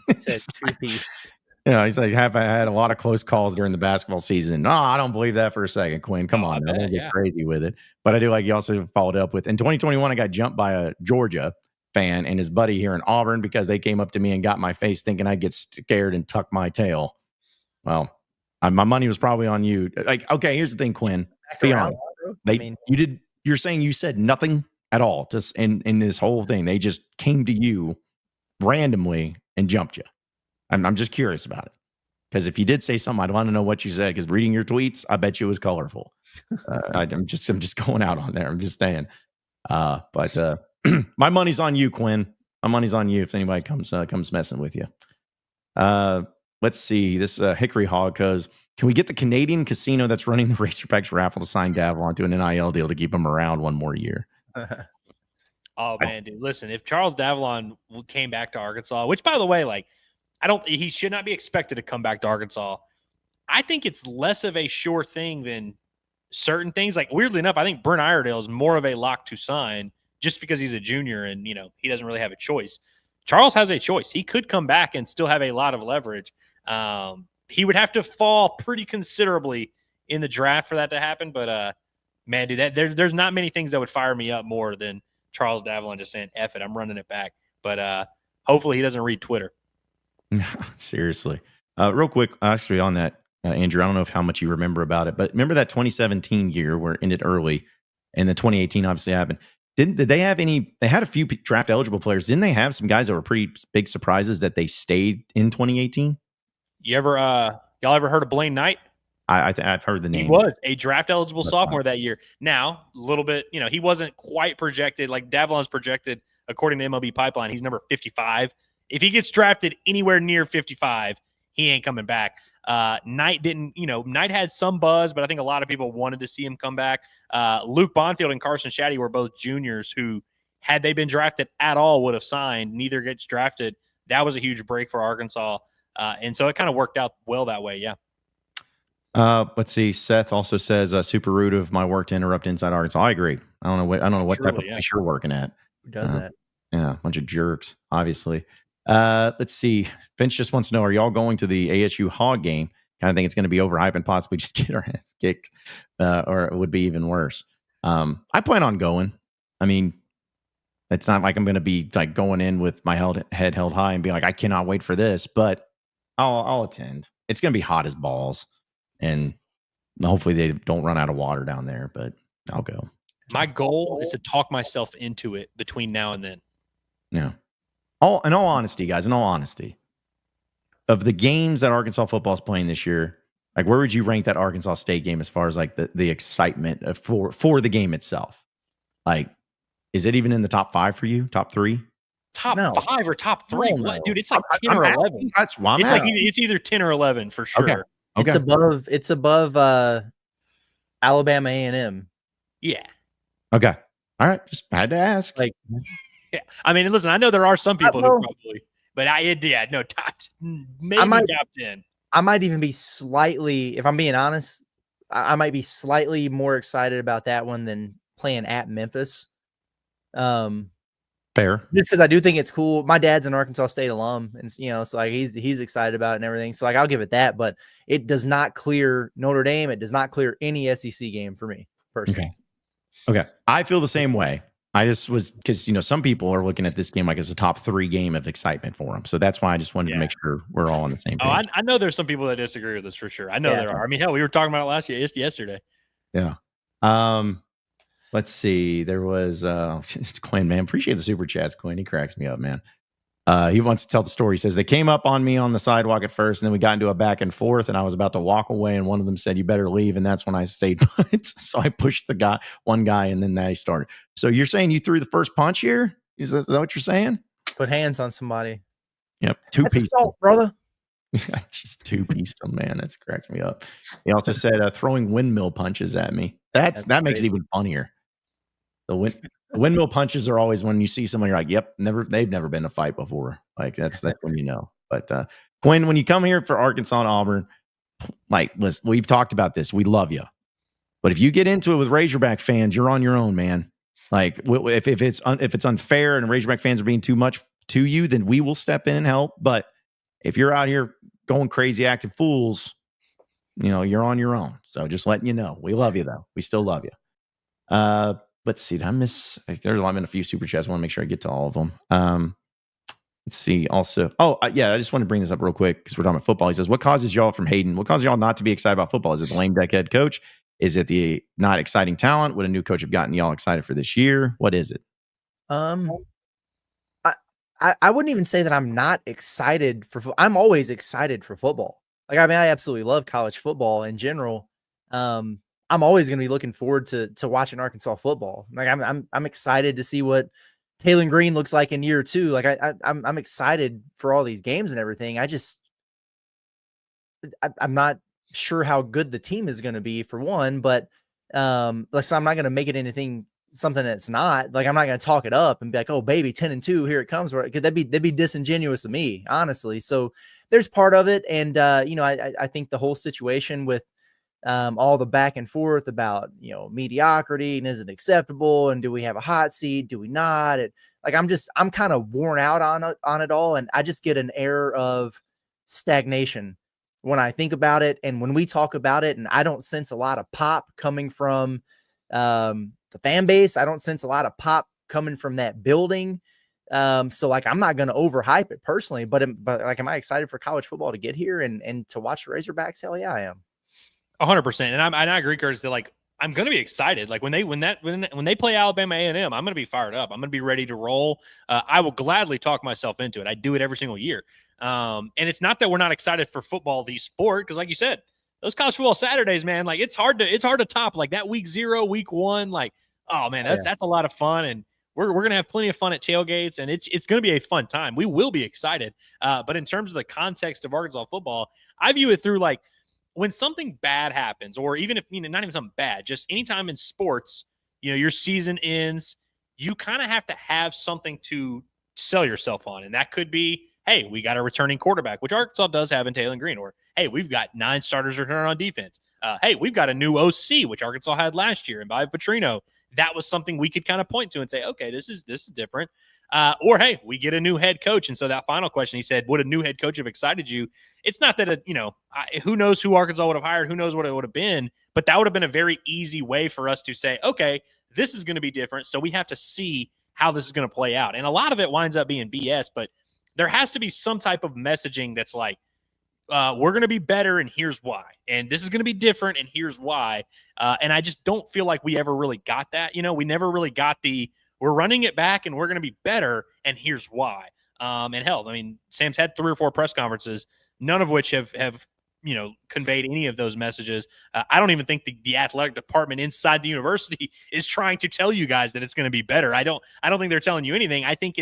It says 2-piece. He's like, I had a lot of close calls during the basketball season. No, I don't believe that for a second, Quinn. Come on, don't get crazy with it. But I do like you also followed up with, in 2021, I got jumped by a Georgia fan and his buddy here in Auburn because they came up to me and got my face thinking I'd get scared and tuck my tail. Well, my money was probably on you. Like, okay, here's the thing, Quinn. Be honest. You're saying you said nothing at all just in this whole thing. They just came to you randomly and jumped you. I'm just curious about it. Because if you did say something, I'd want to know what you said. Because reading your tweets, I bet you it was colorful. I'm just going out on there. I'm just saying. But my money's on you, Quinn. My money's on you if anybody comes messing with you. Let's see. This Hickory Hog goes, can we get the Canadian casino that's running the Razorbacks raffle to sign Davalon to an NIL deal to keep him around one more year? Oh, man, dude. Listen, if Charles Davalon came back to Arkansas, which, by the way, like, he should not be expected to come back to Arkansas. I think it's less of a sure thing than certain things. Like, weirdly enough, I think Brent Iredale is more of a lock to sign just because he's a junior and, he doesn't really have a choice. Charles has a choice. He could come back and still have a lot of leverage. He would have to fall pretty considerably in the draft for that to happen. But, man, dude, there's not many things that would fire me up more than Charles Davalon just saying, F it, I'm running it back. But hopefully he doesn't read Twitter. Seriously. Real quick, actually, on that, Andrew, I don't know how much you remember about it, but remember that 2017 year where it ended early, and the 2018 obviously happened. Did they have any? They had a few draft eligible players. Didn't they have some guys that were pretty big surprises that they stayed in 2018? Y'all ever heard of Blaine Knight? I've heard the name. He was a draft eligible sophomore that year. Now, a little bit, he wasn't quite projected like Davalon's projected according to MLB Pipeline. He's number 55. If he gets drafted anywhere near 55, he ain't coming back. Knight didn't, Knight had some buzz, but I think a lot of people wanted to see him come back. Luke Bonfield and Carson Shaddy were both juniors who, had they been drafted at all, would have signed. Neither gets drafted. That was a huge break for Arkansas. And so it kind of worked out well that way. Yeah. Let's see. Seth also says, super rude of my work to interrupt Inside Arkansas. I agree. I don't know what type of place you're working at. Who does that? Yeah, a bunch of jerks, obviously. Let's see. Finch just wants to know, are y'all going to the ASU Hog game? Kind of think it's going to be overhyped and possibly just get our ass kicked, or it would be even worse. I plan on going. I mean, it's not like I'm going to be like going in with my head held high and be like, I cannot wait for this, but I'll attend. It's going to be hot as balls, and hopefully they don't run out of water down there, but I'll go. My goal is to talk myself into it between now and then. Yeah. In all honesty, guys, of the games that Arkansas football is playing this year, like where would you rank that Arkansas State game as far as like the excitement for the game itself? Like, is it even in the top 5 for you? Top 3? Top 5 or top 3? No. What, dude? It's like 10 or 11. That's why it's either 10 or 11 for sure. Okay. It's above Alabama A&M. Yeah. Okay. All right. Just had to ask. Like, yeah. I mean, listen, I know there are some people who probably, but maybe top 10. I might even be slightly, if I'm being honest, I might be slightly more excited about that one than playing at Memphis. Fair. Just because I do think it's cool. My dad's an Arkansas State alum, and so like he's excited about it and everything. So like I'll give it that, but it does not clear Notre Dame. It does not clear any SEC game for me personally. Okay. I feel the same way. I just was because some people are looking at this game like it's a top 3 game of excitement for them. So that's why I just wanted to make sure we're all on the same page. I know there's some people that disagree with this for sure. I know there are. I mean, hell, we were talking about it yesterday. Yeah. Let's see. There was Quinn, man. Appreciate the super chats, Quinn. He cracks me up, man. He wants to tell the story. He says, they came up on me on the sidewalk at first, and then we got into a back and forth, and I was about to walk away, and one of them said, you better leave, and that's when I stayed put. So I pushed one guy, and then they started. So you're saying you threw the first punch here? Is that what you're saying? Put hands on somebody. Yep. Two-piece. Brother. Just two-pieced him, man. That's cracked me up. He also said, throwing windmill punches at me. That makes it even funnier. The windmill punches are always when you see someone, you're like, yep, they've never been in a fight before. Like that's when you know. But Quinn, when you come here for Arkansas and Auburn, like listen, we've talked about this. We love you. But if you get into it with Razorback fans, you're on your own, man. Like if it's unfair and Razorback fans are being too much to you, then we will step in and help. But if you're out here going crazy, acting fools, you're on your own. So just letting you know. We love you though. We still love you. Let's see. Did I miss? There's a few super chats. I want to make sure I get to all of them. Let's see. Also, I just want to bring this up real quick because we're talking about football. He says, what causes y'all from Hayden? What causes y'all not to be excited about football? Is it the lame duck head coach? Is it the not exciting talent? Would a new coach have gotten y'all excited for this year? What is it? I wouldn't even say that I'm not excited for I'm always excited for football. Like, I mean, I absolutely love college football in general. I'm always going to be looking forward to watching Arkansas football. Like I'm excited to see what Taylor Green looks like in year 2. Like I'm excited for all these games and everything. I'm not sure how good the team is going to be for one, but so I'm not going to make it something that's not. Like I'm not going to talk it up and be like, oh baby, 10-2, here it comes. That'd be disingenuous of me, honestly. So there's part of it, and I think the whole situation with all the back and forth about, mediocrity and is it acceptable? And do we have a hot seat? Do we not? I'm kind of worn out on it all. And I just get an air of stagnation when I think about it. And when we talk about it, and I don't sense a lot of pop coming from the fan base. I don't sense a lot of pop coming from that building. So like, I'm not going to overhype it personally, but like, am I excited for college football to get here and to watch the Razorbacks? Hell yeah, I am. 100%. And I agree, Curtis, that like, I'm going to be excited. Like when they play Alabama A&M, I'm going to be fired up. I'm going to be ready to roll. I will gladly talk myself into it. I do it every single year. And it's not that we're not excited for football, the sport, because like you said, those college football Saturdays, man, like it's hard to top like that week 0, week 1. Like, oh man, that's a lot of fun. And we're going to have plenty of fun at tailgates, and it's going to be a fun time. We will be excited. But in terms of the context of Arkansas football, I view it through like, when something bad happens, or even if, not even something bad, just anytime in sports, your season ends, you kind of have to have something to sell yourself on. And that could be, hey, we got a returning quarterback, which Arkansas does have in Taylor Green, or, hey, we've got 9 starters returning on defense. Hey, we've got a new OC, which Arkansas had last year, and by Petrino. That was something we could kind of point to and say, okay, this is different. Or, hey, we get a new head coach. And so that final question, he said, would a new head coach have excited you? It's not that, who knows who Arkansas would have hired, who knows what it would have been, but that would have been a very easy way for us to say, okay, this is going to be different. So we have to see how this is going to play out. And a lot of it winds up being BS, but there has to be some type of messaging that's like, we're going to be better, and here's why. And this is going to be different, and here's why. And I just don't feel like we ever really got that. We never really got we're running it back, and we're going to be better, and here's why. And hell, I mean, Sam's had 3 or 4 press conferences, none of which have conveyed any of those messages. I don't even think the athletic department inside the university is trying to tell you guys that it's going to be better. I don't think they're telling you anything. I think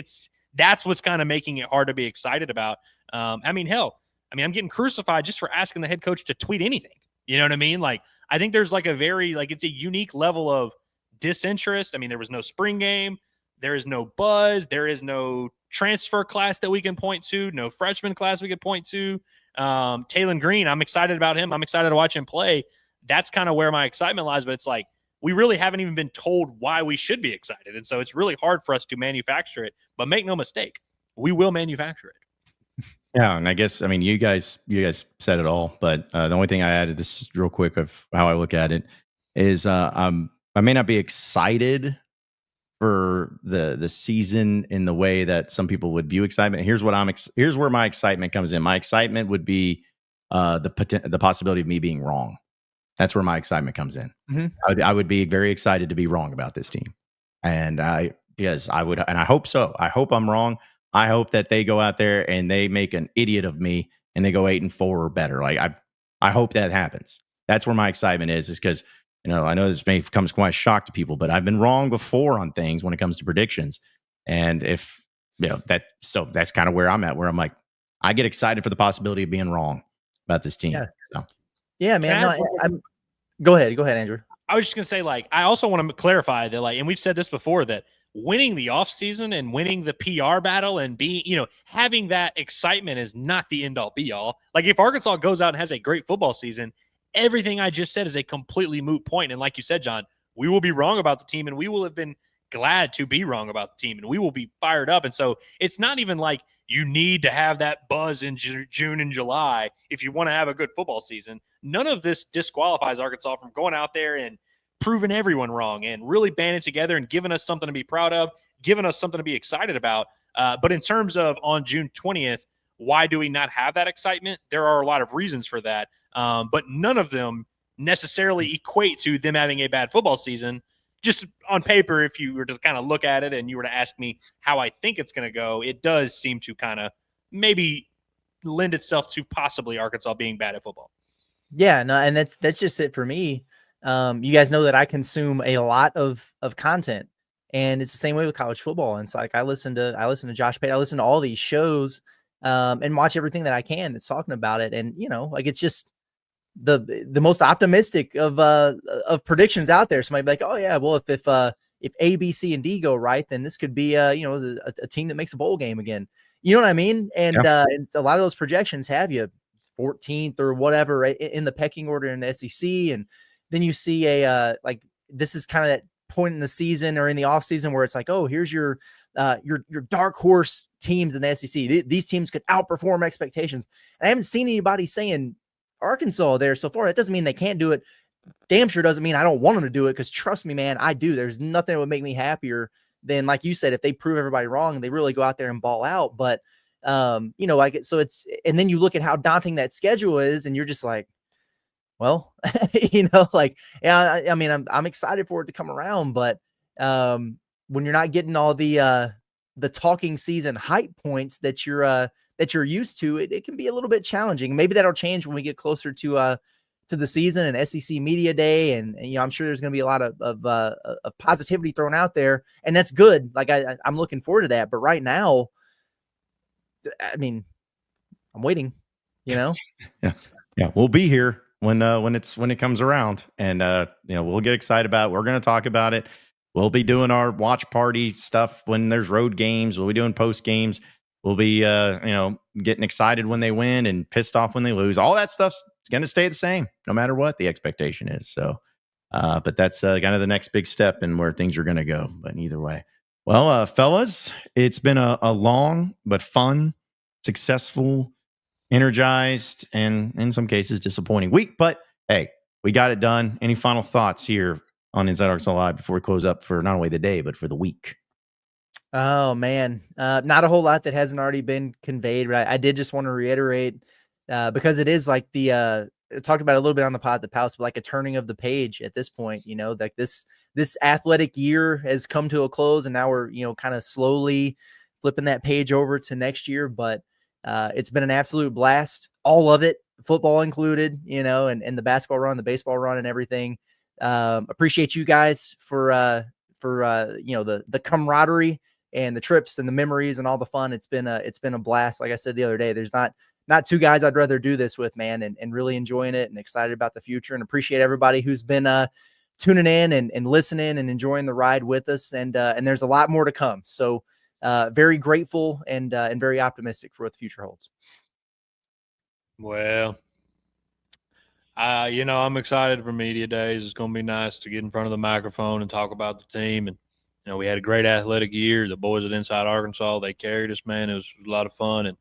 that's what's kind of making it hard to be excited about. I'm getting crucified just for asking the head coach to tweet anything. You know what I mean? Like, I think there's like it's a unique level of disinterest. I mean, there was no spring game. There is no buzz. There is no transfer class that we can point to. No freshman class we could point to. Taylor Green, I'm excited about him. I'm excited to watch him play. That's kind of where my excitement lies. But it's like, we really haven't even been told why we should be excited. And so it's really hard for us to manufacture it. But make no mistake, we will manufacture it. Yeah, and I guess, you guys said it all, but the only thing I added, this real quick of how I look at it, is I may not be excited for the season in the way that some people would view excitement. Here's where my excitement comes in. My excitement would be the possibility of me being wrong. That's where my excitement comes in. Mm-hmm. I would be very excited to be wrong about this team, and I would, and I hope so. I hope I'm wrong. I hope that they go out there and they make an idiot of me and they go 8-4 or better. Like I hope that happens. That's where my excitement is because, I know this may come as quite a shock to people, but I've been wrong before on things when it comes to predictions. And if, that's kind of where I'm at, where I'm like, I get excited for the possibility of being wrong about this team. Yeah, so. Yeah, man. Go ahead, Andrew. I was just going to say, like, I also want to clarify that, like, and we've said this before, that winning the offseason and winning the PR battle and being, having that excitement is not the end all be all. Like, if Arkansas goes out and has a great football season, everything I just said is a completely moot point. And like you said, John, we will be wrong about the team, and we will have been glad to be wrong about the team, and we will be fired up. And so it's not even like you need to have that buzz in June and July if you want to have a good football season. None of this disqualifies Arkansas from going out there and proving everyone wrong and really banding together and giving us something to be proud of, giving us something to be excited about. But in terms of on June 20th, why do we not have that excitement? There are a lot of reasons for that, but none of them necessarily equate to them having a bad football season. Just on paper, if you were to kind of look at it and you were to ask me how I think it's going to go, it does seem to kind of maybe lend itself to possibly Arkansas being bad at football. Yeah, no, and that's just it for me. You guys know that I consume a lot of content, and it's the same way with college football. And it's like I listen to Josh Pate, I listen to all these shows, and watch everything that I can that's talking about it. And like it's just the most optimistic of predictions out there. Somebody be like, oh yeah, well if A, B, C, and D go right, then this could be a team that makes a bowl game again. You know what I mean? And and a lot of those projections have you 14th or whatever in the pecking order in the SEC, and then you see like this is kind of that point in the season or in the off season where it's like, oh, here's your dark horse teams in the SEC. These teams could outperform expectations. And I haven't seen anybody saying Arkansas there so far. That doesn't mean they can't do it. Damn sure doesn't mean I don't want them to do it, because trust me, man, I do. There's nothing that would make me happier then like you said, if they prove everybody wrong, they really go out there and ball out. But so it's, and then you look at how daunting that schedule is, and you're just like, well, yeah, I mean, I'm excited for it to come around, but when you're not getting all the talking season hype points that you're used to, it can be a little bit challenging. Maybe that'll change when we get closer to the season and SEC Media Day, and I'm sure there's going to be a lot of positivity thrown out there, and that's good. Like I'm looking forward to that, but right now, I mean, I'm waiting. Yeah, we'll be here when it comes around, and we'll get excited about it. We're going to talk about it. We'll be doing our watch party stuff when there's road games. We'll be doing post games. We'll be getting excited when they win and pissed off when they lose. All that stuff's going to stay the same no matter what the expectation is. So but that's kind of the next big step in where things are going to go. But either way, well, fellas, it's been a long but fun, successful, energized, and in some cases disappointing week, but hey, we got it done. Any final thoughts here on Inside Arkansas Live before we close up for not only the day but for the week? Oh man, not a whole lot that hasn't already been conveyed, but I did just want to reiterate because it is like I talked about it a little bit on the pod, the Palace, but like a turning of the page at this point. Like this athletic year has come to a close, and now we're kind of slowly flipping that page over to next year, but it's been an absolute blast, all of it, football included, and the basketball run, the baseball run, and everything. Appreciate you guys for the camaraderie and the trips and the memories and all the fun. It's been a blast. Like I said the other day, there's not two guys I'd rather do this with, man, and really enjoying it and excited about the future, and appreciate everybody who's been tuning in and listening and enjoying the ride with us. And there's a lot more to come. So very grateful and very optimistic for what the future holds. Well, I'm excited for media days. It's going to be nice to get in front of the microphone and talk about the team. And, we had a great athletic year. The boys at Inside Arkansas, they carried us, man. It was a lot of fun. And,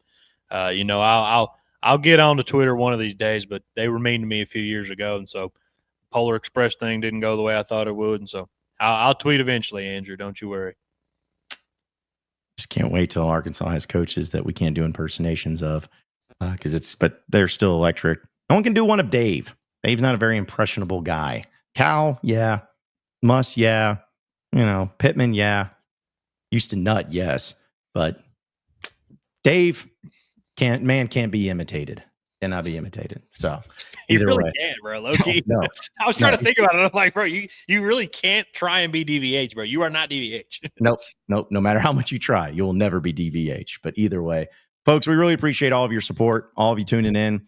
I'll get on to Twitter one of these days, but they were mean to me a few years ago. And so Polar Express thing didn't go the way I thought it would. And so I'll tweet eventually, Andrew. Don't you worry. Just can't wait till Arkansas has coaches that we can't do impersonations of but they're still electric. No one can do one of Dave. Dave's not a very impressionable guy. Cal, yeah. Muss, yeah. Pittman, yeah. Houston Nutt, yes. But Dave can't be imitated. Cannot be imitated. So either way. Can't, bro. Low-key. No. I was trying to think about it. I'm like, bro, you really can't try and be DVH, bro. You are not DVH. Nope. No matter how much you try, you will never be DVH. But either way, folks, we really appreciate all of your support, all of you tuning in.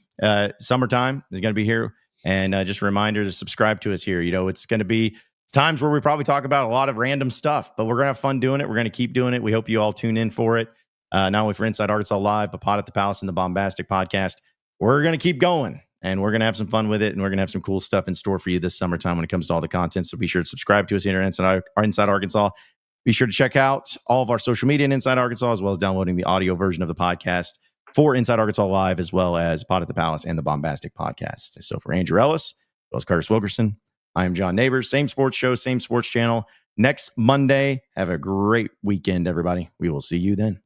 Summertime is going to be here. And just a reminder to subscribe to us here. It's going to be times where we probably talk about a lot of random stuff, but we're going to have fun doing it. We're going to keep doing it. We hope you all tune in for it. Not only for Inside Arkansas Live, but Pod at the Palace and the Bombastic podcast. We're going to keep going, and we're going to have some fun with it, and we're going to have some cool stuff in store for you this summertime when it comes to all the content. So be sure to subscribe to us here at Inside Arkansas. Be sure to check out all of our social media in Inside Arkansas, as well as downloading the audio version of the podcast for Inside Arkansas Live, as well as Pod at the Palace and the Bombastic podcast. So for Andrew Ellis, as well as Curtis Wilkerson, I am John Neighbors. Same sports show, same sports channel. Next Monday. Have a great weekend, everybody. We will see you then.